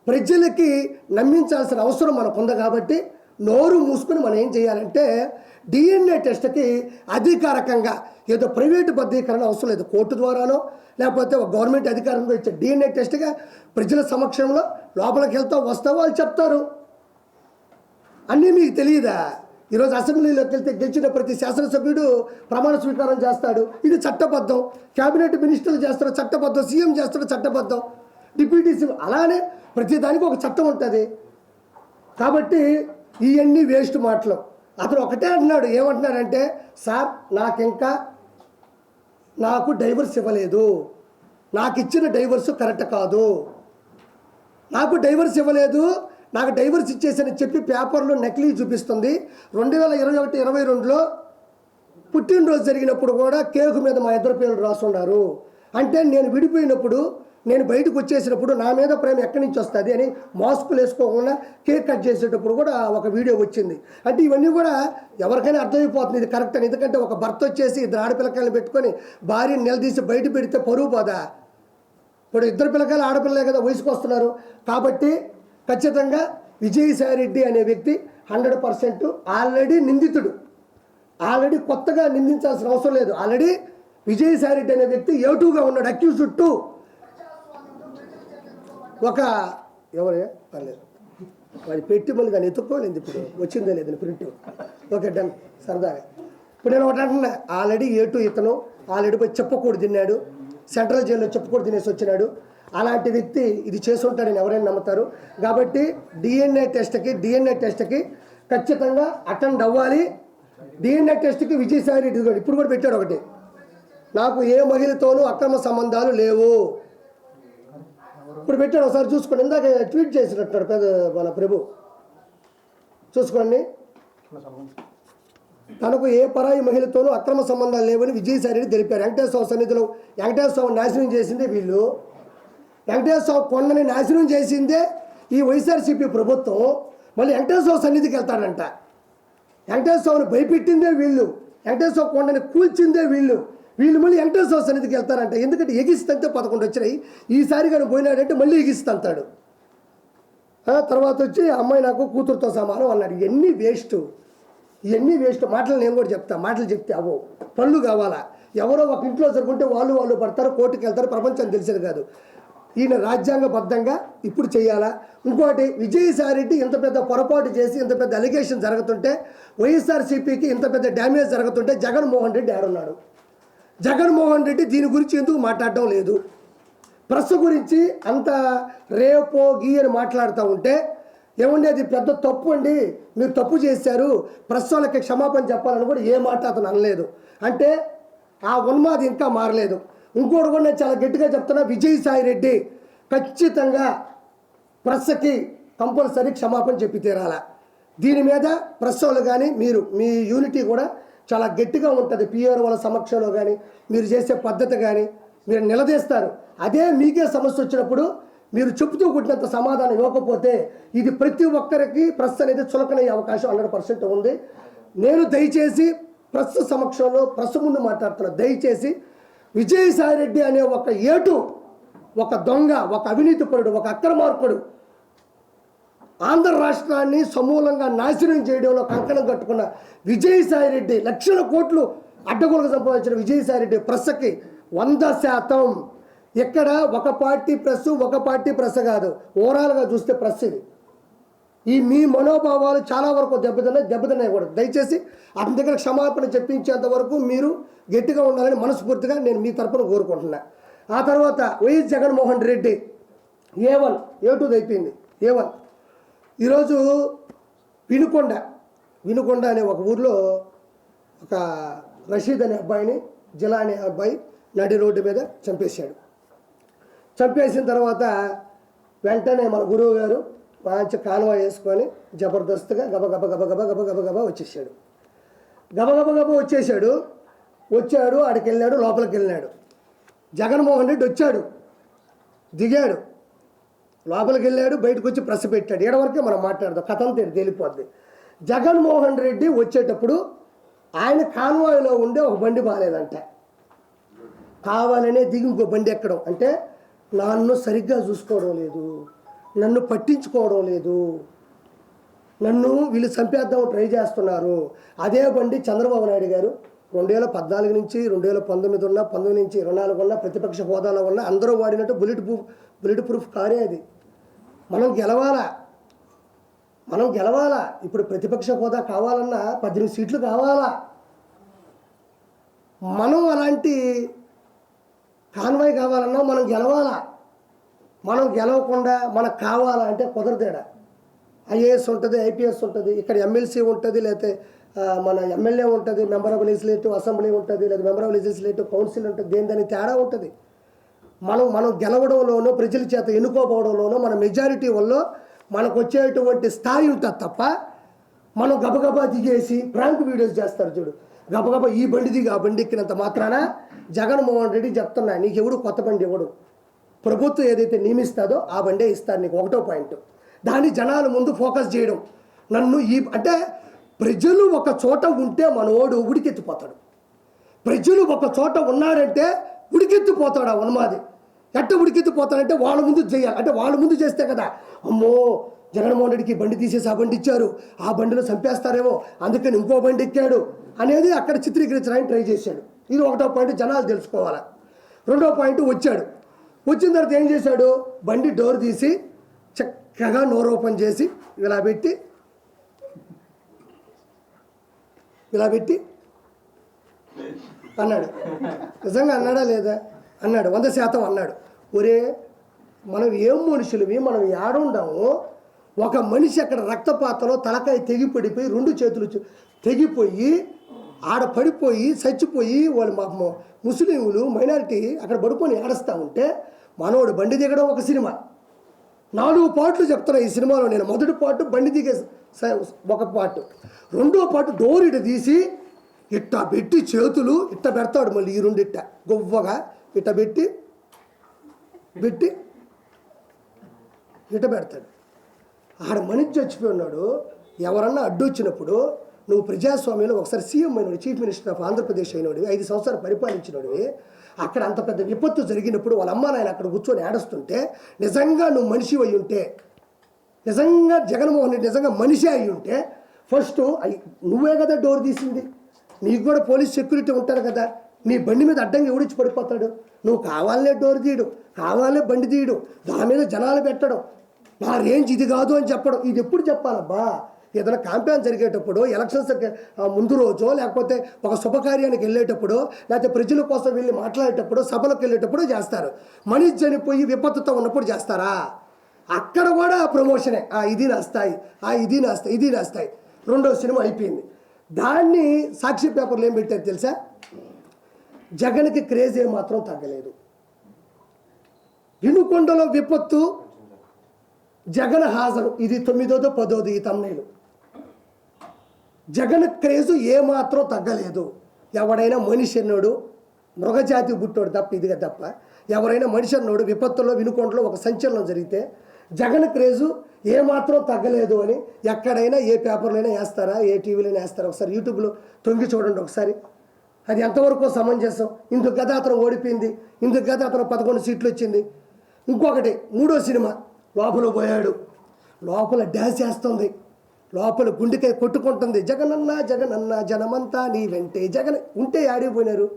ప్రజలకి నమ్మించాల్సిన అవసరం మనకు ఉంది కాబట్టి, నోరు మూసుకొని మనం ఏం చేయాలంటే డిఎన్ఏ టెస్ట్కి అధికారికంగా ఏదో ప్రైవేటు బద్దీకరణ అవసరం లేదు, కోర్టు ద్వారానో లేకపోతే ఒక గవర్నమెంట్ అధికారంగా ఇచ్చే డిఎన్ఏ టెస్ట్గా ప్రజల సమక్షంలో లోపలికి వెళ్తావు వస్తావు వాళ్ళు చెప్తారు. అన్నీ మీకు తెలియదా? ఈరోజు అసెంబ్లీలోకి వెళ్తే గెలిచిన ప్రతి శాసనసభ్యుడు ప్రమాణ స్వీకారం చేస్తాడు, ఇది చట్టబద్ధం. క్యాబినెట్ మినిస్టర్లు చేస్తారు చట్టబద్ధం, సీఎం చేస్తాడు చట్టబద్ధం, డిప్యూటీ సీఎం, అలానే ప్రతిదానికి ఒక చట్టం ఉంటుంది. కాబట్టి ఇవన్నీ వేస్ట్ మాటలు. అతను ఒకటే అంటున్నాడు, ఏమంటున్నాడంటే, సార్ నాకు డైవర్స్ ఇవ్వలేదు, నాకు ఇచ్చిన డైవర్స్ కరెక్ట్ కాదు, నాకు డైవర్స్ ఇవ్వలేదు, నాకు డైవర్స్ ఇచ్చేసని చెప్పి పేపర్లో నకిలీ చూపిస్తుంది. 2021-22లో పుట్టినరోజు జరిగినప్పుడు కూడా కేకు మీద మా ఇద్దరు పేర్లు రాసున్నారు. అంటే నేను విడిపోయినప్పుడు, నేను బయటకు వచ్చేసినప్పుడు నా మీద ప్రేమ ఎక్కడి నుంచి వస్తుంది అని మాస్కులు వేసుకోకుండా కేక్ కట్ చేసేటప్పుడు కూడా ఒక వీడియో వచ్చింది. అంటే ఇవన్నీ కూడా ఎవరికైనా అర్థమైపోతుంది ఇది కరెక్ట్ అని. ఎందుకంటే ఒక భర్త వచ్చేసి 2 ఆడపిల్లకాయలు పెట్టుకొని భార్యను నిలదీసి బయట పెడితే పరువు పోదా? ఇప్పుడు 2 పిల్లకాయలు ఆడపిల్లలే కదా వయసుకు వస్తున్నారు. కాబట్టి ఖచ్చితంగా విజయసాయి రెడ్డి అనే వ్యక్తి 100% ఆల్రెడీ నిందితుడు. ఆల్రెడీ కొత్తగా నిందించాల్సిన అవసరం లేదు. ఆల్రెడీ విజయసాయి రెడ్డి అనే వ్యక్తి A2గా ఉన్నాడు, అక్యూజ్డ్ 2. ఒక ఎవరే పర్లేదు అది పెట్టి మళ్ళీ దాన్ని ఎత్తుక్కోలేదు, ఇప్పుడు వచ్చిందే లేదని ప్రింట్. ఓకే డన్, సరదాగా. ఇప్పుడు నేను ఒకటి అంటున్నా, ఆల్రెడీ A2 ఇతను ఆల్రెడీ పోయి చెప్పకూడదు తిన్నాడు, సెంట్రల్ జైల్లో చెప్పకూడదు తినేసి వచ్చినాడు. అలాంటి వ్యక్తి ఇది చేసి ఉంటాడని ఎవరైనా నమ్ముతారు. కాబట్టి డిఎన్ఏ టెస్ట్కి ఖచ్చితంగా అటెండ్ అవ్వాలి. డిఎన్ఏ టెస్ట్కి విజయసాయి రెడ్డి ఇప్పుడు కూడా పెట్టాడు ఒకటి, నాకు ఏ మహిళతోనూ అక్రమ సంబంధాలు లేవు. ఇప్పుడు పెట్టాడు ఒకసారి చూసుకోండి. ఇందాక ట్వీట్ చేసినట్టు పెద్ద మన ప్రభు చూసుకోండి. తనకు ఏ పరాయి మహిళతోనూ అక్రమ సంబంధాలు లేవని విజయసాయిరెడ్డి తెలిపారు. వెంకటేశ్వర సన్నిధిలో వెంకటేశ్వర నాశనం చేసిందే వీళ్ళు. వెంకటేశ్వర కొండని నాశనం చేసిందే ఈ వైఎస్ఆర్సీపీ ప్రభుత్వం. మళ్ళీ వెంకటేశ్వర సన్నిధికి వెళ్తాడంట. వెంకటేశ్వరని భయపెట్టిందే వీళ్ళు, వెంకటేశ్వర కొండని కూల్చిందే వీళ్ళు. వీళ్ళు మళ్ళీ వెంకటేశ్వర సన్నిధికి వెళ్తారంట. ఎందుకంటే ఎగిస్తంతే 11 వచ్చినాయి. ఈసారి కానీ పోయినాడంటే మళ్ళీ ఎగిస్తాడు. తర్వాత వచ్చి అమ్మాయి నాకు కూతురుతో సమానం అన్నాడు. ఇవన్నీ వేస్ట్ మాటలు. నేను కూడా చెప్తా, మాటలు చెప్తే అవో పనులు కావాలా. ఎవరో ఒక ఇంట్లో జరుగుంటే వాళ్ళు పడతారు, కోర్టుకి వెళ్తారు, ప్రపంచం తెలిసేది కాదు. ఈయన రాజ్యాంగబద్ధంగా ఇప్పుడు చేయాలా. ఇంకోటి, విజయసాయిరెడ్డి ఇంత పెద్ద పొరపాటు చేసి ఇంత పెద్ద అలిగేషన్ జరుగుతుంటే, వైఎస్ఆర్సీపీకి ఇంత పెద్ద డ్యామేజ్ జరుగుతుంటే జగన్మోహన్ రెడ్డి ఆడున్నాడు. జగన్మోహన్ రెడ్డి దీని గురించి ఎందుకు మాట్లాడడం లేదు? ప్రెస్ గురించి అంత రేపో గీయని మాట్లాడుతూ ఉంటే, ఏమండి అది పెద్ద తప్పు అండి, మీరు తప్పు చేశారు, ప్రెస్ వాళ్ళకి క్షమాపణ చెప్పాలని కూడా ఏ మాట అతను అనలేదు. అంటే ఆ ఉన్మాది ఇంకా మారలేదు. ఇంకోటి కూడా నేను చాలా గట్టిగా చెప్తున్నా, విజయసాయిరెడ్డి ఖచ్చితంగా ప్రెస్కి కంపల్సరీ క్షమాపణ చెప్పి తీరాల. దీని మీద ప్రెస్ వాళ్ళు కానీ మీరు మీ యూనిటీ కూడా చాలా గట్టిగా ఉంటుంది. పిఆర్ వాళ్ళ సమక్షంలో కానీ మీరు చేసే పద్ధతి కానీ మీరు నిలదీస్తారు. అదే మీకే సమస్య వచ్చినప్పుడు మీరు చెబుతూ కొట్టినంత సమాధానం ఇవ్వకపోతే ఇది ప్రతి ఒక్కరికి ప్రెస్ అనేది చులకనయ్యే అవకాశం 100% ఉంది. నేను దయచేసి ప్రెస్ సమక్షంలో ప్రెస్ ముందు మాట్లాడుతున్నా. దయచేసి విజయసాయిరెడ్డి అనే ఒక ఏటు, ఒక దొంగ, ఒక అవినీతిపరుడు, ఒక అక్రమార్కుడు ఆంధ్ర రాష్ట్రాన్ని సమూలంగా నాశనం చేయడంలో కంకణం కట్టుకున్న విజయసాయిరెడ్డి, లక్షల కోట్లు అడ్డగోలుగా సంపాదించిన విజయసాయిరెడ్డి ప్రెస్కి 100% ఇక్కడ ఒక పార్టీ ప్రెస్ కాదు, ఓవరాల్గా చూస్తే ప్రెస్ ఇది. మీ మనోభావాలు చాలా వరకు దెబ్బతిన్నాయి కూడా. దయచేసి అతని దగ్గర క్షమాపణ చెప్పించేంత వరకు మీరు గట్టిగా ఉండాలని మనస్ఫూర్తిగా నేను మీ తరపున కోరుకుంటున్నా. ఆ తర్వాత YS Jaganmohan Reddy A1 A2 అయిపోయింది. A1 ఈరోజు వినుకొండ అనే ఒక ఊర్లో ఒక రషీద్ అనే అబ్బాయిని, జిలా అనే అబ్బాయి నడి రోడ్డు మీద చంపేసిన తర్వాత వెంటనే మన గురువు గారు మంచి కాలువ వేసుకొని జబర్దస్త్గా గబగబ వచ్చాడు. ఆడికి వెళ్ళాడు, లోపలికి వెళ్ళాడు. జగన్మోహన్ రెడ్డి వచ్చాడు, దిగాడు, లోపలికి వెళ్ళాడు, బయటకు వచ్చి ప్రెస్ పెట్టాడు. ఏడవరకే మనం మాట్లాడదాం, కథం తేలిపోద్ది. జగన్మోహన్ రెడ్డి వచ్చేటప్పుడు ఆయన కాన్వాయ్లో ఉండే ఒక బండి బాగాలేదంట. కావాలనే దిగి ఇంకో బండి ఎక్కడం అంటే నన్ను సరిగ్గా చూసుకోవడం లేదు, నన్ను పట్టించుకోవడం లేదు, నన్ను వీళ్ళు చంపేద్దాం ట్రై చేస్తున్నారు. అదే బండి చంద్రబాబు నాయుడు గారు 2014 నుంచి 2019 ఉన్న, 19 నుంచి 24 ఉన్న, ప్రతిపక్ష హోదాలో ఉన్న అందరూ వాడినట్టు బుల్లెట్ ప్రూఫ్ కారే అది. మనం గెలవాలా. ఇప్పుడు ప్రతిపక్ష హోదా కావాలన్నా 18 సీట్లు కావాలా. మనం అలాంటి కాన్వాయ్ కావాలన్నా మనం గెలవాలా. మనం గెలవకుండా మనకు కావాలా అంటే కుదరదేడా. ఐఏఎస్ ఉంటుంది, ఐపీఎస్ ఉంటుంది, ఇక్కడ ఎమ్మెల్సీ ఉంటుంది, లేకపోతే మన ఎమ్మెల్యే ఉంటుంది, మెంబర్ ఆఫ్ లెజిస్లేటివ్ అసెంబ్లీ ఉంటుంది, లేదా మెంబర్ ఆఫ్ లెజిస్లేటివ్ కౌన్సిల్ ఉంటుంది. దాని తేడా ఉంటుంది. మనం గెలవడంలోనూ, ప్రజల చేత ఎన్నుకోపోవడంలోనూ, మన మెజారిటీ వల్ల మనకు వచ్చేటువంటి స్థాయి ఉంటుంది తప్ప మనం గబగబా దిగేసి ప్రాంక్ వీడియోస్ చేస్తారు చూడు, గబగబా ఈ బండి దిగి ఆ బండి ఎక్కినంత మాత్రాన జగన్మోహన్ రెడ్డి చెప్తున్నా, నీకు ఎవడు కొత్త బండి ఇవ్వడు. ప్రభుత్వం ఏదైతే నియమిస్తుందో ఆ బండే ఇస్తారు నీకు. 1వ పాయింట్. దాన్ని జనాల ముందు ఫోకస్ చేయడం. నన్ను అంటే ప్రజలు ఒక చోట ఉంటే మనోడు ఉడికెత్తిపోతాడు. ప్రజలు ఒక చోట ఉన్నాడంటే ఉడికెత్తిపోతాడు. ఆ ఉన్మాది ఎట్ట ఉడికెత్తిపోతాడంటే వాళ్ళ ముందు చేయాలి. అంటే వాళ్ళ ముందు చేస్తే కదా, అమ్మో జగన్మోహన్ రెడ్డికి బండి తీసేసి ఆ బండి ఇచ్చారు, ఆ బండిలో చంపేస్తారేమో అందుకని ఇంకో బండి ఎక్కాడు అనేది అక్కడ చిత్రీకరించడానికి ట్రై చేశాడు. ఇది 1వ పాయింట్, జనాలు తెలుసుకోవాలి. 2వ పాయింట్, వచ్చిన తర్వాత ఏం చేశాడు, బండి డోర్ తీసి చక్కగా నోరు ఓపెన్ చేసి ఇలా పెట్టి అన్నాడు. నిజంగా అన్నాడా లేదా? అన్నాడు. 100% అన్నాడు. ఒరే మనం ఏం మనుషులవి, మనం ఏడుండాము. ఒక మనిషి అక్కడ రక్తపాతలో తలకాయ తెగిపడిపోయి 2 చేతులు తెగిపోయి ఆడ పడిపోయి చచ్చిపోయి వాళ్ళు ముస్లింలు మైనారిటీ అక్కడ పడుకొని ఏడుస్తూ ఉంటే మనోడు బండి దిగడం ఒక సినిమా, 4 పాటలు చెప్తున్నా ఈ సినిమాలో నేను. మొదటి పాటు బండి దిగే ఒక పాటు, రెండో పాటు డోర్ ఇట తీసి ఇట్టా పెట్టి చేతులు ఇట్ట పెడతాడు, మళ్ళీ ఈ రెండు ఇట్ట గొవ్వగా ఇట్ట పెట్టి ఇట్ట పెడతాడు. ఆడ మనిషి చచ్చిపోయి ఉన్నాడు. ఎవరన్నా అడ్డొచ్చినప్పుడు నువ్వు ప్రజాస్వామ్యంలో ఒకసారి సీఎం అయినోడు, చీఫ్ మినిస్టర్ ఆఫ్ ఆంధ్రప్రదేశ్ అయినోడివి, 5 సంవత్సరాలు పరిపాలించినోడివి, అక్కడ అంత పెద్ద విపత్తు జరిగినప్పుడు వాళ్ళ అమ్మ నాయన అక్కడ కూర్చొని ఏడుస్తుంటే నిజంగా నువ్వు మనిషి అయి ఉంటే, నిజంగా జగన్మోహన్ రెడ్డి నిజంగా మనిషి అయి ఉంటే ఫస్ట్ నువ్వే కదా డోర్ తీసింది. నీకు కూడా పోలీస్ సెక్యూరిటీ ఉంటాడు కదా. నీ బండి మీద అడ్డంగా ఎవడిచ్చి పడిపోతాడు? నువ్వు కావాలనే డోర్ తీయడు, కావాలనే బండి తీయడు, దాని మీద జనాలు పెట్టడం, నా రేంజ్ ఇది కాదు అని చెప్పడం. ఇది ఎప్పుడు చెప్పాలబ్బా? ఏదైనా క్యాంపెయిన్ జరిగేటప్పుడు, ఎలక్షన్స్ ముందు రోజో, లేకపోతే ఒక శుభకార్యానికి వెళ్ళేటప్పుడు, లేకపోతే ప్రజల కోసం వెళ్ళి మాట్లాడేటప్పుడు, సభలకు వెళ్ళేటప్పుడు చేస్తారు. మనిషి చనిపోయి విపత్తుతో ఉన్నప్పుడు చేస్తారా? అక్కడ కూడా ప్రమోషనే. ఇది నాస్తాయి, ఇది నాస్తాయి. రెండో సినిమా అయిపోయింది. దాన్ని సాక్షి పేపర్లు ఏం పెట్టారు తెలుసా? జగన్కి క్రేజ్ ఏమాత్రం తగ్గలేదు. వినుకొండలో విపత్తు, జగన్ హాజరు. ఇది 9వ 10వ ఈ తమ్నైలు. జగన్ క్రేజు ఏమాత్రం తగ్గలేదు. ఎవడైనా మనిషి అన్నాడు, మృగజాతి పుట్టాడు తప్ప, ఇదిగా తప్ప ఎవరైనా మనిషి అన్నాడు విపత్తుల్లో వినుకొండలో ఒక సంచలనం జరిగితే జగన్ క్రేజు ఏమాత్రం తగ్గలేదు అని ఎక్కడైనా ఏ పేపర్లోనే వేస్తారా, ఏ టీవీలోనే వేస్తారా? ఒకసారి యూట్యూబ్లో తొంగి చూడండి ఒకసారి. అది ఎంతవరకు సమంజసం? ఇందుకు గత అతను ఓడిపోయింది, ఇందుకు గత అతను 11 సీట్లు వచ్చింది. ఇంకొకటి 3వ సినిమా లోపల పోయాడు, లోపల డ్యాన్స్ చేస్తుంది, లోపల గుండెకాయ కొట్టుకుంటుంది. జగనన్న జగనన్న జనమంతా నీ వెంటే. జగన్ ఉంటే ఆడిపోయినారు.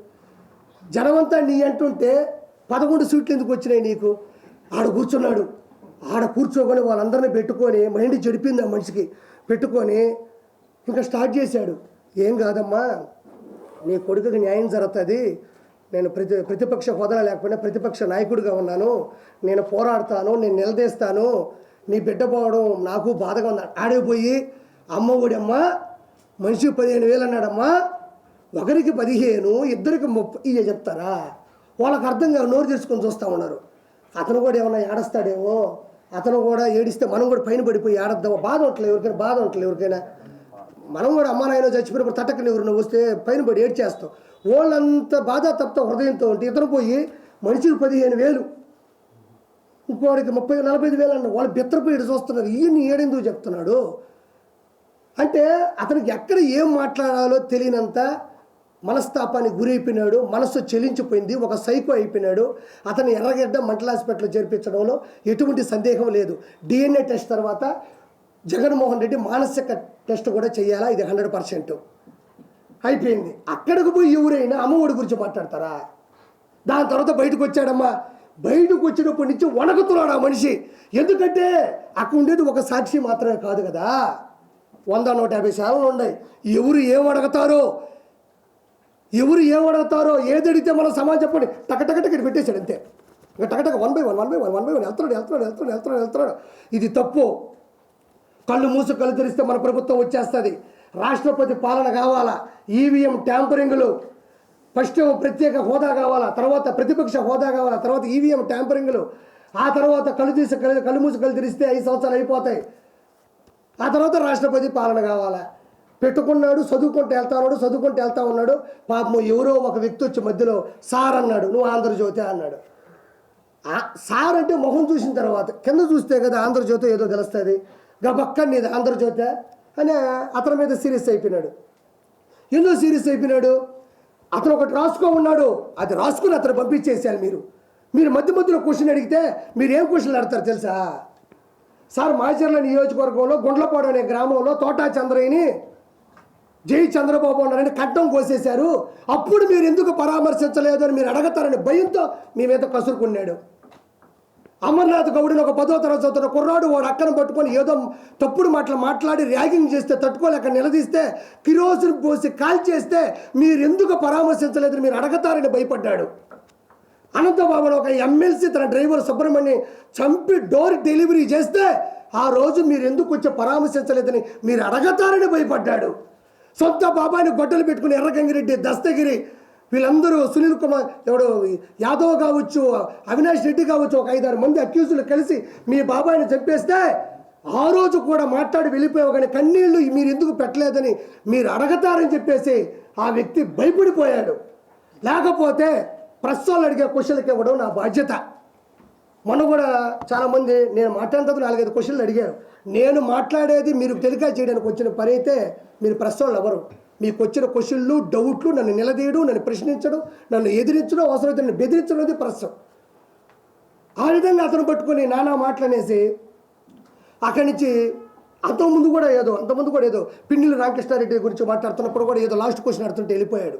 జనమంతా నీ అంటుంటే 11 సీట్లు ఎందుకు వచ్చినాయి నీకు? ఆడ కూర్చున్నాడు. ఆడ కూర్చోకొని వాళ్ళందరినీ పెట్టుకొని, మైండ్ చెడిపింది ఆ మనిషికి, పెట్టుకొని ఇంకా స్టార్ట్ చేశాడు. ఏం కాదమ్మా, నీ కొడుకుకి న్యాయం జరుగుతుంది. నేను ప్రతిపక్ష హోదా లేకపోయినా ప్రతిపక్ష నాయకుడిగా ఉన్నాను, నేను పోరాడతాను, నేను నిలదీస్తాను, నీ బిడ్డ పోవడం నాకు బాధగా ఉంది. ఆడేపోయి అమ్మ ఒడమ్మా మనిషికి 15,000 అన్నాడమ్మా, ఒకరికి 15, ఇద్దరికి 30 చెప్తారా? వాళ్ళకి అర్థం కాదు, నోరు తెచ్చుకొని చూస్తూ ఉన్నారు. అతను కూడా ఏమన్నా ఏడుస్తాడేమో, అతను కూడా ఏడిస్తే మనం కూడా పైన పడిపోయి ఏడద్దామో. బాధ ఉండట్లేదు ఎవరికైనా, బాధ ఉండట్లేదు ఎవరికైనా. మనం కూడా అమ్మ నాయన చచ్చిపోయినప్పుడు తట్టకని ఎవరిని వస్తే పైన పడి ఏడ్చేస్తాం. వాళ్ళంత బాధ తప్ప హృదయంతో ఉంటే ఇతను పోయి మనిషికి 15,000, ఇంకోడికి 30,000-45,000 అన్న. వాళ్ళు బెత్తరపోయి చూస్తున్నారు. ఈయన్ని ఏడెందుకు చెప్తున్నాడు అంటే అతనికి ఎక్కడ ఏం మాట్లాడాలో తెలియనంత మనస్తాపానికి గురైపోయినాడు. మనస్సు చెలించిపోయింది. ఒక సైకో అయిపోయినాడు. అతను ఎర్రగడ్డ మెంటల్ హాస్పిటల్లో చేర్పించడంలో ఎటువంటి సందేహం లేదు. DNA టెస్ట్ తర్వాత జగన్మోహన్ రెడ్డి మానసిక టెస్ట్ కూడా చేయాలా? ఇది 100% అయిపోయింది. అక్కడికి పోయి ఎవరైనా అమ్మఒడి గురించి మాట్లాడతారా? దాని తర్వాత బయటకు వచ్చాడమ్మా. బయటకు వచ్చినప్పటి నుంచి వణకుతున్నాడు ఆ మనిషి. ఎందుకంటే అక్కడ ఉండేది ఒక సాక్షి మాత్రమే కాదు కదా, 100-150 ఛానళ్ళు ఉన్నాయి. ఎవరు ఏమడగతారో ఏదడిగితే మనం సమాజం చెప్పండి టకటకటకి పెట్టేశాడు అంతే. ఇంకా టకటక 1 by 1 వెళ్తున్నాడు. ఇది తప్పు. కళ్ళు మూసు కళ్ళు తెరిస్తే మన ప్రభుత్వం వచ్చేస్తుంది. రాష్ట్రపతి పాలన కావాలా, ఈవీఎం ట్యాంపరింగ్లు, ఫస్ట్ ప్రత్యేక హోదా కావాలా, తర్వాత ప్రతిపక్ష హోదా కావాలా, తర్వాత ఈవీఎం ట్యాంపరింగ్లు, ఆ తర్వాత కళ్ళు మూసు కళ్ళు తెరిస్తే 5 సంవత్సరాలు అయిపోతాయి. ఆ తర్వాత రాష్ట్రపతి పాలన కావాలా. పెట్టుకున్నాడు, చదువుకుంటూ వెళ్తా ఉన్నాడు. పాపం ఎవరో ఒక వ్యక్తి వచ్చి మధ్యలో సార్ అన్నాడు, నువ్వు ఆంధ్రజ్యోతి అన్నాడు. సార్ అంటే మొహం చూసిన తర్వాత కింద చూస్తే కదా ఆంధ్రజ్యోతి ఏదో తెలుస్తుంది. గబక్కని నీది ఆంధ్రజ్యోతి అని అతని మీద సీరియస్ అయిపోయినాడు. ఎందుకు సీరియస్ అయిపోయినాడు? అతను ఒకటి రాసుకో ఉన్నాడు, అది రాసుకుని అతను పంపించేసారు. మీరు మధ్యలో క్వశ్చన్ అడిగితే మీరు ఏం క్వశ్చన్లు అడతారు తెలుసా? సార్ మాచర్ల నియోజకవర్గంలో గుండ్లపాడు అనే గ్రామంలో తోటా చంద్రయ్యని జై చంద్రబాబు నాయుడు కట్టం కోసేశారు, అప్పుడు మీరు ఎందుకు పరామర్శించలేదు అని మీరు అడగతారని భయంతో మీ మీద కసురుకున్నాడు. అమర్నాథ్ గౌడిని ఒక 10వ తరగతి చదువుతున్న కుర్రాడు వాడు అక్కను పట్టుకొని ఏదో తప్పుడు మాట్లాడి ర్యాగింగ్ చేస్తే తట్టుకోలేక నిలదీస్తే కిరోసిన్ పోసి కాల్చేస్తే మీరు ఎందుకు పరామర్శించలేదని మీరు అడగతారని భయపడ్డాడు. అనంతబాబును ఒక ఎమ్మెల్సీ తన డ్రైవర్ సుబ్రహ్మణ్యం చంపి డోర్ డెలివరీ చేస్తే ఆ రోజు మీరు ఎందుకు వచ్చి పరామర్శించలేదని మీరు అడగతారని భయపడ్డాడు. సొంత బాబాని గొడ్డలు పెట్టుకుని ఎర్రగంగిరెడ్డి, దస్తగిరి, వీళ్ళందరూ సునీల్ కుమార్ ఎవడు యాదవ్ కావచ్చు, అవినాష్ రెడ్డి కావచ్చు, ఒక 5-6 మంది అక్యూజులు కలిసి మీ బాబాయిని చంపేస్తే ఆ రోజు కూడా మాట్లాడి వెళ్ళిపోయావు, కానీ కన్నీళ్ళు మీరు ఎందుకు పెట్టలేదని మీరు అడగతారని చెప్పేసి ఆ వ్యక్తి భయపడిపోయాడు. లేకపోతే ప్రెస్ వాళ్ళు అడిగే క్వశ్చన్లకి ఇవ్వడం నా బాధ్యత. మొన్న కూడా చాలామంది నేను మాట్లాడిన 4-5 క్వశ్చన్లు అడిగారు. నేను మాట్లాడేది మీరు టెలికాస్ట్ చేయడానికి వచ్చిన పని అయితే మీరు ప్రెస్ వాళ్ళు ఎవరు? మీకు వచ్చిన క్వశ్చన్లు, డౌట్లు, నన్ను నిలదీయడం, నన్ను ప్రశ్నించడం, నన్ను ఎదిరించడం, అవసరమైతే నన్ను బెదిరించడం అనేది ప్రెస్. ఆ విధంగా అతను పట్టుకొని నానా మాటలనేసి అక్కడి నుంచి అంతకుముందు కూడా ఏదో పిన్నెల్లి రామకృష్ణారెడ్డి గురించి మాట్లాడుతున్నప్పుడు కూడా ఏదో లాస్ట్ క్వశ్చన్ అడుగుతుంటే వెళ్ళిపోయాడు.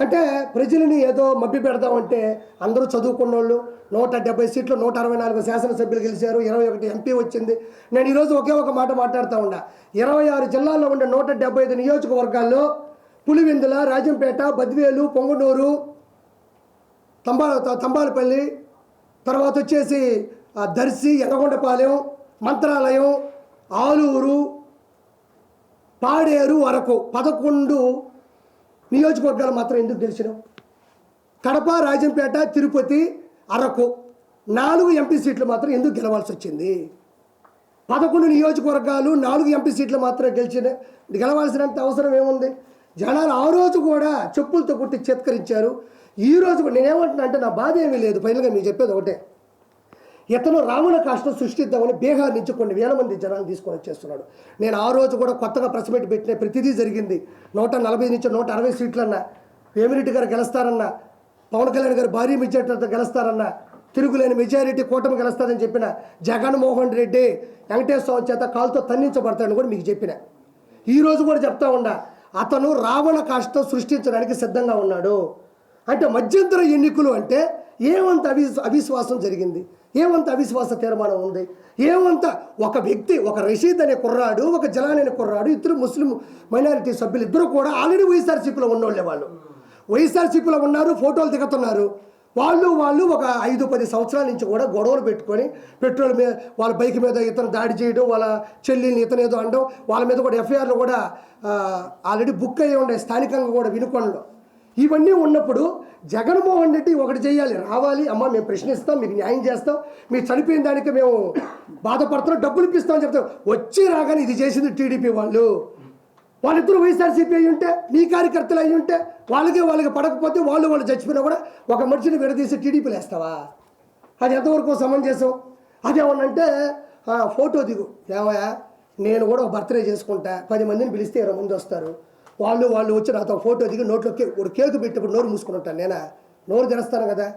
అంటే ప్రజలని ఏదో మభ్య పెడదామంటే అందరూ చదువుకున్న వాళ్ళు 170 సీట్లు 164 శాసనసభ్యులు గెలిచారు, 21 ఎంపీ వచ్చింది. నేను ఈరోజు ఒకే ఒక మాట మాట్లాడుతూ ఉన్నా. 26 జిల్లాల్లో ఉండే 175 నియోజకవర్గాల్లో పులివెందుల, రాజంపేట, బద్వేలు, పొంగనూరు, తంబాలపల్లి, తర్వాత వచ్చేసి దర్శి, ఎర్రగొండపాలెం, మంత్రాలయం, ఆలూరు, పాడేరు వరకు 11 నియోజకవర్గాలు మాత్రం ఎందుకు గెలిచినాం? కడప, రాజంపేట, తిరుపతి, అరకు 4 ఎంపీ సీట్లు మాత్రం ఎందుకు గెలవాల్సి వచ్చింది? 11 నియోజకవర్గాలు 4 ఎంపీ సీట్లు మాత్రం గెలవాల్సినంత అవసరం ఏముంది? జనాలు ఆ రోజు కూడా చెప్పులతో కొట్టి చేత్కరించారు. ఈ రోజు కూడా నేనేమంటున్నా అంటే నా బాధ ఏమీ లేదు. ఫైనల్గా మీకు చెప్పేది ఒకటే, ఇతను రావణ కాష్టం సృష్టిద్దామని బీహార్ నుంచి కొన్ని వేల మంది జనాలు తీసుకొని వచ్చేస్తున్నాడు. నేను ఆ రోజు కూడా కొత్తగా ప్రెస్ మీట్ పెట్టిన ప్రతిదీ జరిగింది. 140 నుంచి 160 సీట్లన్నా, వేమిరెడ్డి గారు గెలుస్తారన్నా, పవన్ కళ్యాణ్ గారు భారీ మెజారిటీతో గెలుస్తారన్నా, తిరుగులేని మెజారిటీ కూటమి గెలుస్తారని చెప్పిన జగన్మోహన్ రెడ్డి వెంకటేశ్వర చేత కాలుతో తన్నించబడతాడని కూడా మీకు చెప్పిన. ఈరోజు కూడా చెప్తా ఉన్నా, అతను రావణ కాష్టం సృష్టించడానికి సిద్ధంగా ఉన్నాడు. అంటే మధ్యంతర ఎన్నికలు అంటే ఏమంత అవిశ్వాసం జరిగింది, ఏమంత అవిశ్వాస తీర్మానం ఉంది, ఏమంత ఒక వ్యక్తి, ఒక రషీద్ అనే కుర్రాడు, ఒక జలాన్ అనే కుర్రాడు, ఇద్దరు ముస్లిం మైనారిటీ సభ్యులు, ఇద్దరు కూడా ఆల్రెడీ వైఎస్ఆర్సీపీలో ఉన్నోళ్ళే. వాళ్ళు వైఎస్ఆర్సీపీలో ఉన్నారు, ఫోటోలు దిగుతున్నారు. వాళ్ళు ఒక 5-10 సంవత్సరాల నుంచి కూడా గొడవలు పెట్టుకొని పెట్రోల్ మీద వాళ్ళ బైక్ మీద ఇతను దాడి చేయడం, వాళ్ళ చెల్లిని ఇతను ఏదో అనడం, వాళ్ళ మీద కూడా ఎఫ్ఐఆర్లు కూడా ఆల్రెడీ బుక్ అయ్యి ఉండే స్థానికంగా కూడా వినుకొండలో. ఇవన్నీ ఉన్నప్పుడు జగన్మోహన్ రెడ్డి ఒకటి చేయాలి, రావాలి, అమ్మ మేము ప్రశ్నిస్తాం, మీకు న్యాయం చేస్తాం, మీరు చనిపోయిన దానికి మేము బాధపడుతున్నాం, డబ్బులు ఇప్పిస్తామని చెప్తాం. వచ్చి రాగానే ఇది చేసింది టీడీపీ వాళ్ళిద్దరూ వైఎస్ఆర్సీపీ అయ్యి ఉంటే, మీ కార్యకర్తలు అయ్యి ఉంటే, వాళ్ళకి పడకపోతే వాళ్ళు చచ్చిపోయినా కూడా ఒక మనిషిని విడదీసి టీడీపీలు వేస్తావా? అది ఎంతవరకు సమంజసం? అదేమన్నంటే ఫోటో దిగు, ఏమయ్యా నేను కూడా బర్త్డే చేసుకుంటా, 10 మందిని పిలిస్తే 20 మంది వస్తారు, వాళ్ళు వచ్చి నాతో ఫోటో దిగి నోట్లో కేకు పెట్టినప్పుడు నోరు మూసుకుని ఉంటాను. నేనా నోరు తెరుస్తాను కదా?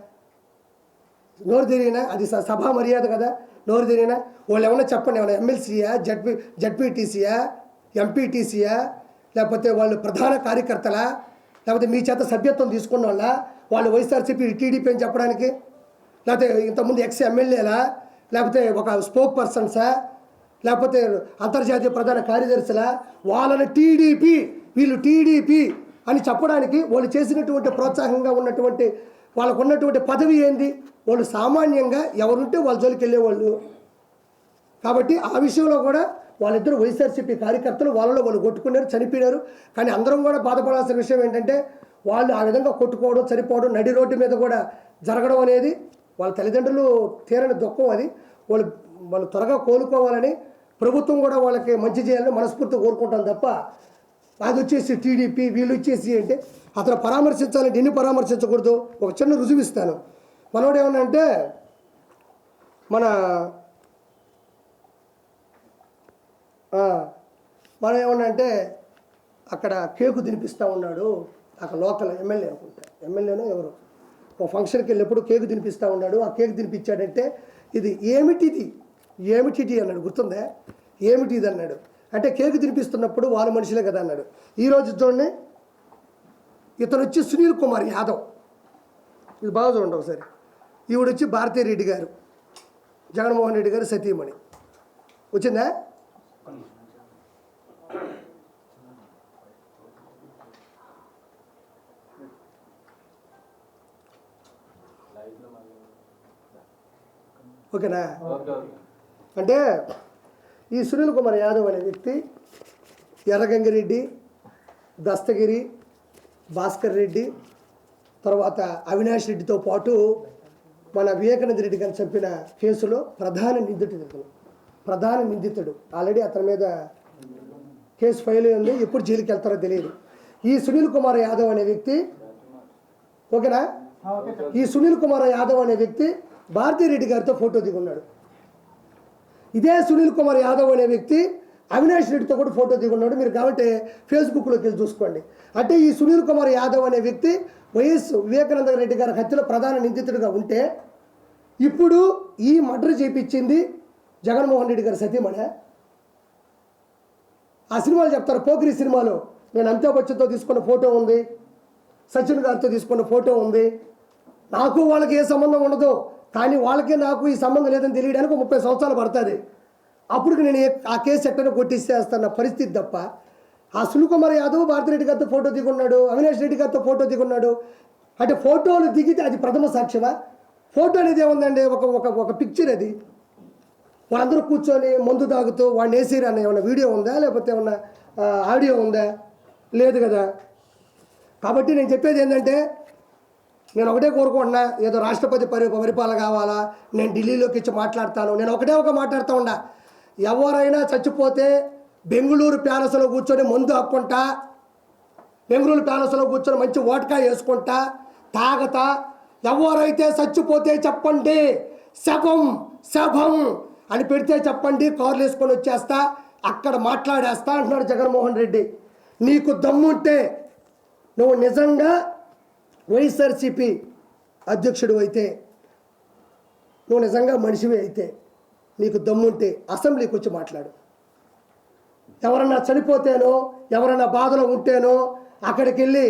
నోరు తెరిగినా అది సభా మర్యాద కదా? నోరు తెరిగినా వాళ్ళు ఏమన్నా చెప్పండి, ఏమన్నా ఎమ్మెల్సీయా, జడ్పీటీసీయా, ఎంపీటీసీయా, లేకపోతే వాళ్ళు ప్రధాన కార్యకర్తలా, లేకపోతే మీ చేత సభ్యత్వం తీసుకున్న వాళ్ళు వైఎస్ఆర్సీపీ టీడీపీ అని చెప్పడానికి, లేకపోతే ఇంతకుముందు ఎమ్మెల్యేలా, లేకపోతే ఒక స్పోక్ పర్సన్సా, లేకపోతే అంతర్జాతీయ ప్రధాన కార్యదర్శులా, వాళ్ళని వీళ్ళు టీడీపీ అని చెప్పడానికి వాళ్ళు చేసినటువంటి ప్రోత్సాహంగా ఉన్నటువంటి వాళ్ళకు ఉన్నటువంటి పదవి ఏంది? వాళ్ళు సామాన్యంగా ఎవరుంటే వాళ్ళ జోలికి వెళ్ళేవాళ్ళు. కాబట్టి ఆ విషయంలో కూడా వాళ్ళిద్దరు వైఎస్ఆర్సీపీ కార్యకర్తలు వాళ్ళు కొట్టుకున్నారు, చనిపోయినారు. కానీ అందరం కూడా బాధపడాల్సిన విషయం ఏంటంటే వాళ్ళు ఆ విధంగా కొట్టుకోవడం, చనిపోవడం, నడి రోడ్డు మీద కూడా జరగడం అనేది వాళ్ళ తల్లిదండ్రులు తీరని దుఃఖం. అది వాళ్ళు త్వరగా కోలుకోవాలని ప్రభుత్వం కూడా వాళ్ళకి మంచి చేయాలని మనస్ఫూర్తిగా కోరుకుంటాం తప్ప అది వచ్చేసి టీడీపీ వీళ్ళు వచ్చేసి అంటే అతను పరామర్శించాలంటే ఎన్ని పరామర్శించకూడదు. ఒక చిన్న రుజువు ఇస్తాను. మనోడు ఏమన్నా అంటే మనం ఏమన్నా అంటే అక్కడ కేకు తినిపిస్తూ ఉన్నాడు, అక్కడ లోకల్ ఎమ్మెల్యే అనుకుంటా, ఎమ్మెల్యేనో ఎవరు ఒక ఫంక్షన్కి వెళ్ళినప్పుడు కేకు తినిపిస్తూ ఉన్నాడు. ఆ కేకు తినిపించాడంటే ఇది ఏమిటి అన్నాడు, గుర్తుందా? ఏమిటి అన్నాడు అంటే కేకు తినిపిస్తున్నప్పుడు వాళ్ళ మనుషులే కదా అన్నాడు. ఈరోజు చూడండి, ఇతను వచ్చి సునీల్ కుమార్ యాదవ్, ఇది బాగా చూడండి ఒకసారి. ఈవిడ వచ్చి భారతీ రెడ్డి గారు, జగన్మోహన్ రెడ్డి గారు సతీమణి. వచ్చిందా? ఓకేనా? అంటే ఈ సునీల్ కుమార్ యాదవ్ అనే వ్యక్తి ఎర్రగంగిరెడ్డి, దస్తగిరి, భాస్కర్ రెడ్డి, తర్వాత అవినాష్ రెడ్డితో పాటు మన వివేకానంద రెడ్డి గారిని చంపిన కేసులో ప్రధాన నిందితుడు ఆల్రెడీ అతని మీద కేసు ఫైల్ ఉంది. ఎప్పుడు జైలుకి వెళ్తారో తెలియదు. ఈ సునీల్ కుమార్ యాదవ్ అనే వ్యక్తి, ఓకేనా, ఈ సునీల్ కుమార్ యాదవ్ అనే వ్యక్తి భారతీరెడ్డి గారితో ఫోటో దిగున్నాడు. ఇదే సునీల్ కుమార్ యాదవ్ అనే వ్యక్తి అవినాష్ రెడ్డితో కూడా ఫోటో దిగున్నాడు. మీరు కాబట్టి ఫేస్బుక్లోకి వెళ్ళి చూసుకోండి. అంటే ఈ సునీల్ కుమార్ యాదవ్ అనే వ్యక్తి వైఎస్ వివేకానంద రెడ్డి గారి హత్యలో ప్రధాన నిందితుడిగా ఉంటే, ఇప్పుడు ఈ మర్డర్ చేయించింది జగన్మోహన్ రెడ్డి గారి సతీమణి. ఆ సినిమాలు చెప్తారు, పోకిరి సినిమాలో నేను అమితాబ్ బచ్చన్తో తీసుకున్న ఫోటో ఉంది, సచిన్ గారితో తీసుకున్న ఫోటో ఉంది, నాకు వాళ్ళకి ఏ సంబంధం ఉండదు, కానీ వాళ్ళకే నాకు ఈ సంబంధం లేదని తెలియడానికి 30 సంవత్సరాలు పడుతుంది. అప్పుడు నేను ఆ కేసు ఎక్కడో కొట్టిస్తేస్తున్న పరిస్థితి తప్ప, ఆ సునీల్ కుమార్ యాదవ్ భారతిరెడ్డి గారితో ఫోటో దిగున్నాడు, అవినాష్ రెడ్డి గారితో ఫోటో దిగున్నాడు. అంటే ఫోటోలు దిగితే అది ప్రథమ సాక్ష్యమా? ఫోటో అనేది ఏముందండి, ఒక పిక్చర్. అది వాళ్ళందరూ కూర్చొని మందు తాగుతూ వాడిని వేసిరు అన్న ఏమన్నా వీడియో ఉందా, లేకపోతే ఏమన్నా ఆడియో ఉందా? లేదు కదా. కాబట్టి నేను చెప్పేది ఏంటంటే, నేను ఒకటే కోరుకుంటున్నా, ఏదో రాష్ట్రపతి పరిపాలన కావాలా, నేను ఢిల్లీలోకి ఇచ్చి మాట్లాడతాను, నేను ఒకటే మాట్లాడుతూ ఉన్నా. ఎవరైనా చచ్చిపోతే బెంగళూరు ప్యాలెస్లో కూర్చొని మందు హక్కుంటా, బెంగళూరు ప్యాలెస్లో కూర్చొని మంచి ఓటకా వేసుకుంటా తాగతా, ఎవరైతే చచ్చిపోతే చెప్పండి, శభం అని పెడితే చెప్పండి, కార్లు వేసుకొని వచ్చేస్తా, అక్కడ మాట్లాడేస్తా అంటున్నాడు జగన్మోహన్ రెడ్డి. నీకు దమ్ముంటే, నువ్వు నిజంగా వైఎస్ఆర్సీపీ అధ్యక్షుడు అయితే, నువ్వు నిజంగా మనిషివి అయితే, నీకు దమ్ముంటే అసెంబ్లీకి వచ్చి మాట్లాడు. ఎవరన్నా చనిపోతేనో, ఎవరన్నా బాధలో ఉంటేనో అక్కడికి వెళ్ళి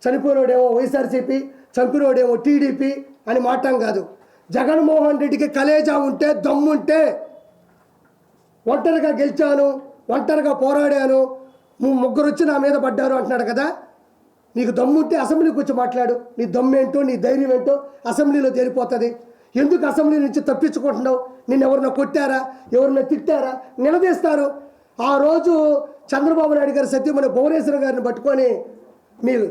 చనిపోయినోడేమో వైఎస్ఆర్సీపీ, చంపినోడేమో టీడీపీ అని మాట్లాం కాదు. జగన్మోహన్ రెడ్డికి కలేజా ఉంటే, దమ్ముంటే, ఒంటరిగా గెలిచాను, ఒంటరిగా పోరాడాను, ముగ్గురు వచ్చి నా మీద పడ్డారు అంటున్నాడు కదా. నీకు దమ్ముంటే అసెంబ్లీకి వచ్చి మాట్లాడు. నీ దమ్మేంటో, నీ ధైర్యం ఏంటో అసెంబ్లీలో తేలిపోతుంది. ఎందుకు అసెంబ్లీ నుంచి తప్పించుకుంటున్నావు? నిన్ను ఎవరన్నా కొట్టారా, ఎవరన్నా తిట్టారా? నిలదీస్తారు. ఆ రోజు చంద్రబాబు నాయుడు గారి సత్యమని భువనేశ్వర్ గారిని పట్టుకొని మీరు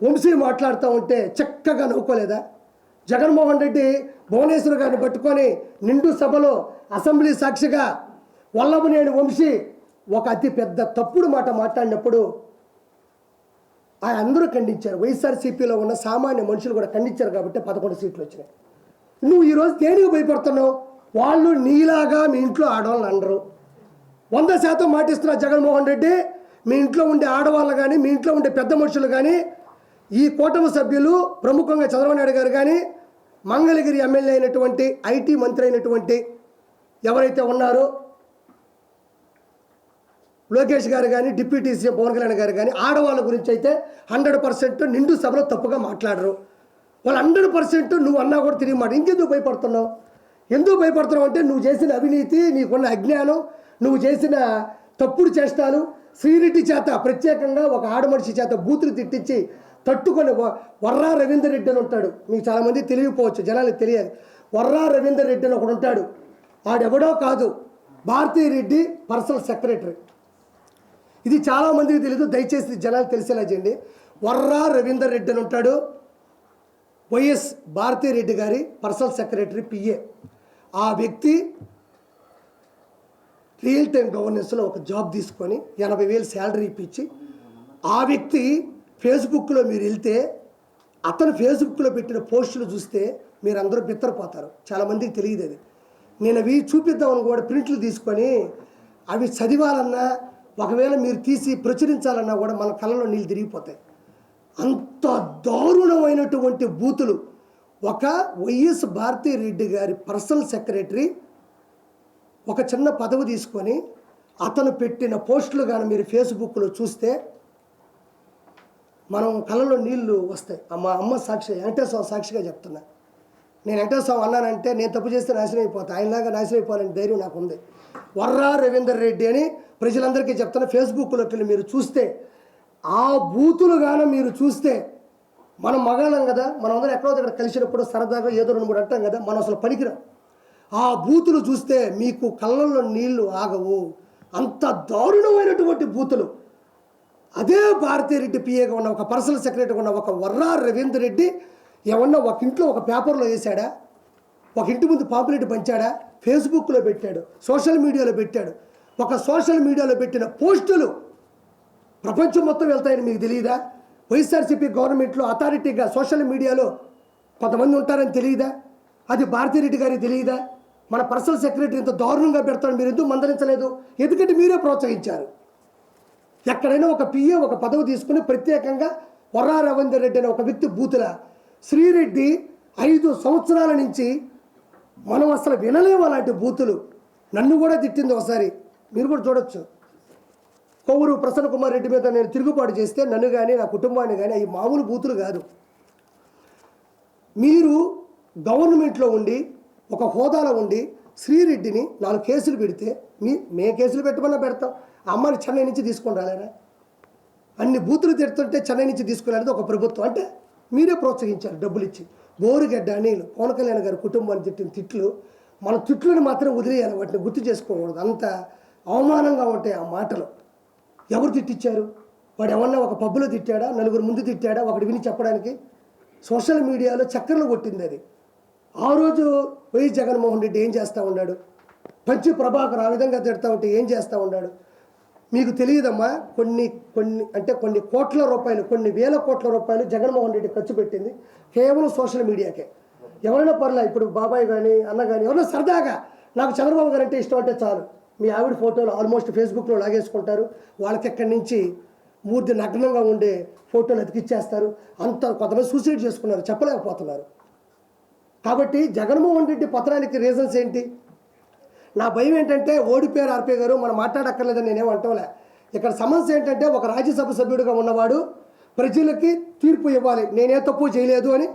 వంశీ మాట్లాడుతూ ఉంటే చక్కగా నవ్వుకోలేదా? జగన్మోహన్ రెడ్డి భువనేశ్వర్ గారిని పట్టుకొని నిండు సభలో అసెంబ్లీ సాక్షిగా వల్లభనేని వంశీ ఒక అతి పెద్ద తప్పుడు మాట మాట్లాడినప్పుడు అందరూ ఖండించారు. వైఎస్ఆర్సీపీలో ఉన్న సామాన్య మనుషులు కూడా ఖండించారు. కాబట్టి 11 సీట్లు వచ్చినాయి. నువ్వు ఈరోజు దేనికి భయపడుతున్నావు? వాళ్ళు నీలాగా మీ ఇంట్లో ఆడవాళ్ళని అనరు. 100% మాటిస్తున్నా జగన్మోహన్ రెడ్డి. మీ ఇంట్లో ఉండే ఆడవాళ్ళు కానీ, మీ ఇంట్లో ఉండే పెద్ద మనుషులు కానీ, ఈ కూటమి సభ్యులు ప్రముఖంగా చంద్రబాబు నాయుడు గారు కానీ, మంగళగిరి ఎమ్మెల్యే అయినటువంటి, ఐటీ మంత్రి అయినటువంటి ఎవరైతే ఉన్నారో లోకేష్ గారు కానీ, డిప్యూటీ సీఎం పవన్ కళ్యాణ్ గారు కానీ, ఆడవాళ్ళ గురించి అయితే 100% నిండు సభలో తప్పుగా మాట్లాడరు. వాళ్ళు 100% నువ్వు అన్నా కూడా తిరిగి మాట. ఇంకెందుకు భయపడుతున్నావు? ఎందుకు భయపడుతున్నావు అంటే, నువ్వు చేసిన అవినీతి, నీకున్న అజ్ఞానం, నువ్వు చేసిన తప్పుడు చేష్టాలు, శ్రీరెడ్డి చేత ప్రత్యేకంగా ఒక ఆడమనిషి చేత బూతులు తిట్టించి తట్టుకొని వర్రా రవీందర్ రెడ్డి అని ఉంటాడు. మీకు చాలామంది తెలియకపోవచ్చు, జనాలకు తెలియాలి. వర్రా రవీందర్ రెడ్డి అని ఒకడు ఉంటాడు. ఆడెవడో కాదు, భారతీరెడ్డి పర్సనల్ సెక్రటరీ. ఇది చాలామందికి తెలియదు, దయచేసి జనాలు తెలిసేలా చేయండి. వర్రా రవీందర్ రెడ్డి అని ఉంటాడు, వైఎస్ భారతీరెడ్డి గారి పర్సనల్ సెక్రటరీ, పిఏ. ఆ వ్యక్తి రియల్ టైం గవర్నెన్స్లో ఒక జాబ్ తీసుకొని 80,000 శాలరీ ఇప్పించి, ఆ వ్యక్తి ఫేస్బుక్లో మీరు వెళ్తే, అతను ఫేస్బుక్లో పెట్టిన పోస్టులు చూస్తే మీరు అందరూ బిత్తరపోతారు. చాలామందికి తెలియదు అది. నేను అవి చూపిద్దామని కూడా ప్రింట్లు తీసుకొని అవి చదివాలన్నా, ఒకవేళ మీరు తీసి ప్రచురించాలన్నా కూడా మన కళ్ళలో నీళ్ళు తిరిగిపోతాయి. అంత దారుణమైనటువంటి బూతులు. ఒక వైఎస్ భారతీరెడ్డి గారి పర్సనల్ సెక్రటరీ ఒక చిన్న పదవి తీసుకొని అతను పెట్టిన పోస్టులు కానీ మీరు ఫేస్బుక్లో చూస్తే మనం కళ్ళలో నీళ్లు వస్తాయి. మా అమ్మ సాక్షి, వెంకటేశ్వర సాక్షిగా చెప్తున్నా. నేను వెంకటేశ్వర అన్నానంటే నేను తప్పు చేస్తే నాశనం అయిపోతాను, ఆయనలాగా నాశనం అయిపోవాలని ధైర్యం నాకు ఉంది. వర్రా రవీందర్ రెడ్డి అని ప్రజలందరికీ చెప్తున్నా. ఫేస్బుక్లోకి వెళ్ళి మీరు చూస్తే, ఆ బూతులు కానీ మీరు చూస్తే, మనం మగాళ్ళం కదా, మనం అందరం ఎక్కడో దగ్గర కలిసినప్పుడు సరదాగా ఏదో 2-3 అంటాం కదా, మనం అసలు పనికిరాం. ఆ బూతులు చూస్తే మీకు కళ్ళల్లో నీళ్లు ఆగవు. అంత దారుణమైనటువంటి బూతులు. అదే భారతీరెడ్డి పిఏగా ఉన్న ఒక పర్సనల్ సెక్రటరీగా ఉన్న ఒక వర్రా రవీందర్ రెడ్డి ఏమన్నా ఒక ఇంట్లో ఒక పేపర్లో వేశాడా, ఒక ఇంటి ముందు పాంప్లెట్ పంచాడా, ఫేస్బుక్లో పెట్టాడు, సోషల్ మీడియాలో పెట్టాడు. ఒక సోషల్ మీడియాలో పెట్టిన పోస్టులు ప్రపంచం మొత్తం వెళ్తాయని మీకు తెలియదా? వైఎస్ఆర్సీపీ గవర్నమెంట్లో అథారిటీగా సోషల్ మీడియాలో కొంతమంది ఉంటారని తెలియదా? అది భారతీరెడ్డి గారికి తెలియదా? మన పర్సనల్ సెక్రటరీ ఇంత దారుణంగా పెడతాడు, మీరు ఎందుకు మందలించలేదు? ఎందుకంటే మీరే ప్రోత్సహించారు. ఎక్కడైనా ఒక పిఏ ఒక పదవి తీసుకుని ప్రత్యేకంగా వర్రా రవీందర్ రెడ్డి అనే ఒక వ్యక్తి బూతుల శ్రీరెడ్డి 5 సంవత్సరాల నుంచి మనం అసలు వినలేము అలాంటి బూతులు. నన్ను కూడా తిట్టింది ఒకసారి, మీరు కూడా చూడొచ్చు. కొవ్వూరు ప్రసన్న కుమార్ రెడ్డి మీద నేను తిరుగుబాటు చేస్తే నన్ను కానీ నా కుటుంబాన్ని కానీ అవి మామూలు బూతులు కాదు. మీరు గవర్నమెంట్లో ఉండి ఒక హోదాలో ఉండి శ్రీరెడ్డిని 4 కేసులు పెడితే మేము కేసులు పెట్టమన్నా పెడతాం. అమ్మాయిని చెన్నై నుంచి తీసుకొని రాలేరా? అన్ని బూతులు తిడుతుంటే చెన్నై నుంచి తీసుకునేది ఒక ప్రభుత్వం. అంటే మీరే ప్రోత్సహించారు డబ్బులు ఇచ్చి. బోరుగడ్డ అనిల్ పవన్ కళ్యాణ్ గారి కుటుంబాన్ని తిట్టిన తిట్లు, మన తిట్లను మాత్రం వదిలేయాలి, వాటిని గుర్తు చేసుకోకూడదు. అంత అవమానంగా ఉంటాయి ఆ మాటలు. ఎవరు తిట్టించారు? వాడు ఏమన్నా ఒక పబ్బులో తిట్టాడా, 4 ముందు తిట్టాడా, ఒకటి విని చెప్పడానికి? సోషల్ మీడియాలో చక్కర్లు కొట్టింది అది. ఆ రోజు వైఎస్ జగన్మోహన్ రెడ్డి ఏం చేస్తూ ఉన్నాడు? పంచి ప్రభాకర్ ఆ విధంగా తిడతా ఉంటే ఏం చేస్తూ ఉన్నాడు? మీకు తెలియదమ్మా, కొన్ని కోట్ల రూపాయలు, కొన్ని వేల కోట్ల రూపాయలు జగన్మోహన్ రెడ్డి ఖర్చు పెట్టింది కేవలం సోషల్ మీడియాకే. ఎవరైనా పర్లే, ఇప్పుడు బాబాయ్ కానీ అన్న కానీ ఎవరైనా సరదాగా నాకు చంద్రబాబు గారు అంటే ఇష్టం అంటే చాలు, మీ ఆవిడ ఫోటోలు ఆల్మోస్ట్ ఫేస్బుక్లో లాగేసుకుంటారు. వాళ్ళకి ఎక్కడి నుంచి మూర్తి నగ్నంగా ఉండే ఫోటోలు అతికిచ్చేస్తారు. అంత కొంతమంది సూసైడ్ చేసుకున్నారు, చెప్పలేకపోతున్నారు. కాబట్టి జగన్మోహన్ రెడ్డి పత్రానికి రీజన్స్ ఏంటి? నా భయం ఏంటంటే ఓడిపోయారు ఆర్పీ గారు, మనం మాట్లాడక్కర్లేదని నేనేం అంటోలే. ఇక్కడ సమస్య ఏంటంటే ఒక రాజ్యసభ సభ్యుడిగా ఉన్నవాడు ప్రజలకి తీర్పు ఇవ్వాలి, నేనే తప్పు చేయలేదు అని.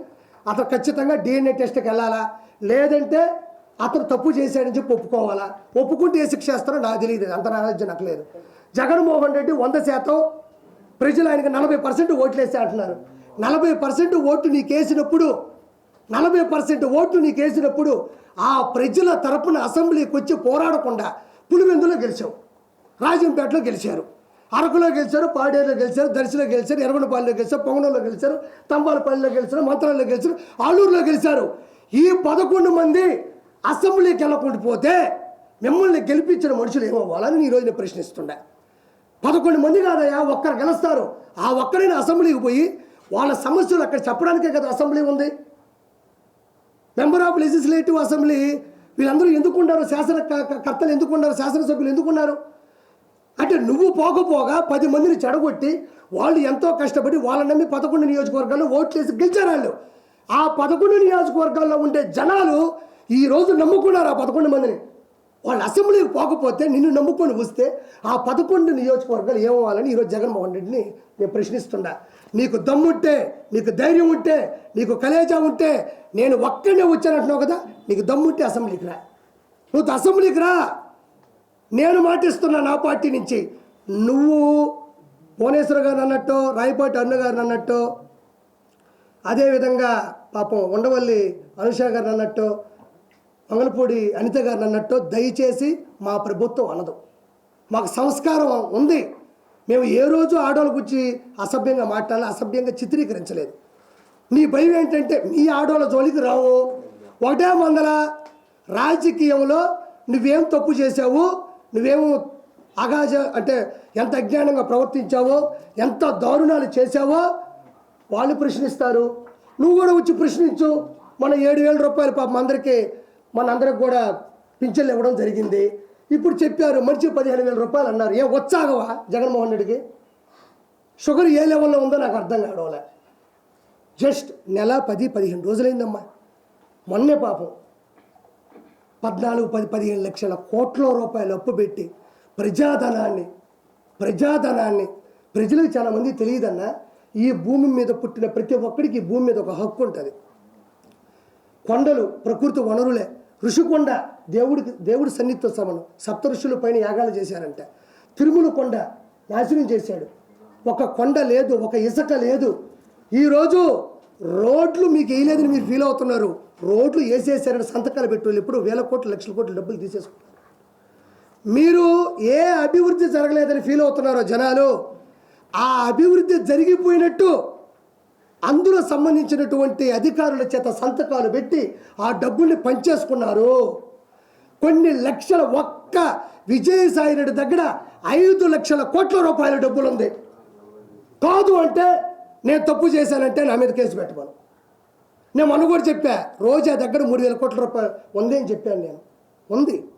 అతను ఖచ్చితంగా DNA టెస్ట్కి వెళ్ళాలా, లేదంటే అతను తప్పు చేశాడని చెప్పి ఒప్పుకోవాలా? ఒప్పుకుంటే ఏ శిక్ష వేస్తారో నాకు తెలియదు, అంత నాలెడ్జ్ నాకు లేదు. జగన్మోహన్ రెడ్డి 100% ప్రజలు ఆయనకి 40% ఓట్లు వేసే అంటున్నారు. 40% ఓట్లు నీకేసినప్పుడు 40% ఓట్లు నీకేసినప్పుడు ఆ ప్రజల తరపున అసెంబ్లీకి వచ్చి పోరాడకుండా పులివెందులో గెలిచావు, రాజంపేటలో గెలిచారు, అరకులో గెలిచారు, పాడేరులో గెలిచారు, దర్శిలో గెలిచారు, ఎర్రగొండపాలెంలో గెలిచారు, పొంగనూరులో గెలిచారు, తంబాలపల్లిలో గెలిచారు, మంత్రాల్లో గెలిచారు, ఆలూరులో గెలిచారు. ఈ 11 మంది అసెంబ్లీకి వెళ్ళకుండా పోతే మిమ్మల్ని గెలిపించిన మనుషులు ఏమవ్వాలని ఈరోజు నేను ప్రశ్నిస్తుండే. 11 మంది కాదయా, ఒక్కరు గెలుస్తారు. ఆ ఒక్కరైనా అసెంబ్లీకి పోయి వాళ్ళ సమస్యలు అక్కడ చెప్పడానికే కదా అసెంబ్లీ ఉంది. మెంబర్ ఆఫ్ లెజిస్లేటివ్ అసెంబ్లీ వీళ్ళందరూ ఎందుకున్నారు? శాసనకర్తలు ఎందుకున్నారు? శాసనసభ్యులు ఎందుకున్నారు? అంటే నువ్వు పోకపోగా 10 మందిని చెడగొట్టి వాళ్ళు ఎంతో కష్టపడి వాళ్ళని నమ్మి 11 నియోజకవర్గాల్లో ఓట్లేసి గెలిచారు వాళ్ళు. ఆ 11 నియోజకవర్గాల్లో ఉండే జనాలు ఈరోజు నమ్ముకున్నారు ఆ 11 మందిని. వాళ్ళు అసెంబ్లీకి పోకపోతే నిన్ను నమ్ముకొని వస్తే ఆ 11 నియోజకవర్గాలు ఏమవ్వాలని ఈరోజు జగన్మోహన్ రెడ్డిని నేను ప్రశ్నిస్తున్నా. నీకు దమ్ముంటే, నీకు ధైర్యం ఉంటే, నీకు కలేజా ఉంటే, నేను ఒక్కడే వచ్చానంటున్నావు కదా, నీకు దమ్ముంటే అసెంబ్లీకి రా. నువ్వు అసెంబ్లీకి రా, నేను మాటిస్తున్నా నా పార్టీ నుంచి. నువ్వు భువనేశ్వర్ గారు అన్నట్టు, రాయపాటి అన్న గారు అన్నట్టు, అదేవిధంగా పాపం ఉండవల్లి అనుష గారు అన్నట్టు, మంగళపూడి అనిత గారు అన్నట్టు దయచేసి మా ప్రభుత్వం అనదు. మాకు సంస్కారం ఉంది. మేము ఏ రోజు ఆడవాళ్ళ గురించి అసభ్యంగా మాట్లాడాలి, అసభ్యంగా చిత్రీకరించలేదు. నీ భయం ఏంటంటే మీ ఆడవాళ్ళ జోలికి రావు. ఒకటే మందల రాజకీయంలో నువ్వేం తప్పు చేసావు, నువ్వేమో అగాజ అంటే ఎంత అజ్ఞానంగా ప్రవర్తించావో, ఎంత దారుణాలు చేసావో వాళ్ళు ప్రశ్నిస్తారు. నువ్వు కూడా వచ్చి ప్రశ్నించు. మన 7,000 రూపాయలు పాపం మనందరికి కూడా పింఛన్లు ఇవ్వడం జరిగింది. ఇప్పుడు చెప్పారు మనిషి 15,000 రూపాయలు అన్నారు. ఏం వచ్చాగవా జగన్మోహన్ రెడ్డికి? షుగర్ ఏ లెవెల్లో ఉందో నాకు అర్థం కావడంలే. జస్ట్ నెల 10-15 రోజులైందమ్మా. మొన్నే పాపం 14-15 లక్షల కోట్ల రూపాయలు అప్పు పెట్టి ప్రజాధనాన్ని ప్రజలకు చాలామంది తెలియదన్నా, ఈ భూమి మీద పుట్టిన ప్రతి ఒక్కడికి ఈ భూమి మీద ఒక హక్కు ఉంటుంది. కొండలు ప్రకృతి వనరులే. ఋషికొండ దేవుడి సన్నిధితో సమానం. 7 ఋషుల పైన యాగాలు చేశారంట. తిరుమల కొండ నాశనం చేశాడు. ఒక కొండ లేదు, ఒక ఇసుక లేదు. ఈరోజు రోడ్లు మీకు వేయలేదని మీరు ఫీల్ అవుతున్నారు. రోడ్లు వేసేసారని సంతకాలు పెట్టుకోవాలి. ఎప్పుడు 1,000 కోట్లు 1,00,000 కోట్లు డబ్బులు తీసేసుకుంటారు. మీరు ఏ అభివృద్ధి జరగలేదని ఫీల్ అవుతున్నారో జనాలు, ఆ అభివృద్ధి జరిగిపోయినట్టు అందులో సంబంధించినటువంటి అధికారుల చేత సంతకాలు పెట్టి ఆ డబ్బుల్ని పంచేసుకున్నారు. కొన్ని లక్షల ఒక్క విజయసాయి రెడ్డి దగ్గర 5 లక్షల కోట్ల రూపాయల డబ్బులు ఉంది. కాదు అంటే నేను తప్పు చేశానంటే నా మీద కేసు పెట్టమను. నేను మొన్న కూడా చెప్పా, రోజా దగ్గర 3,000 కోట్ల రూపాయలు ఉంది అని చెప్పాను. నేను ఉంది.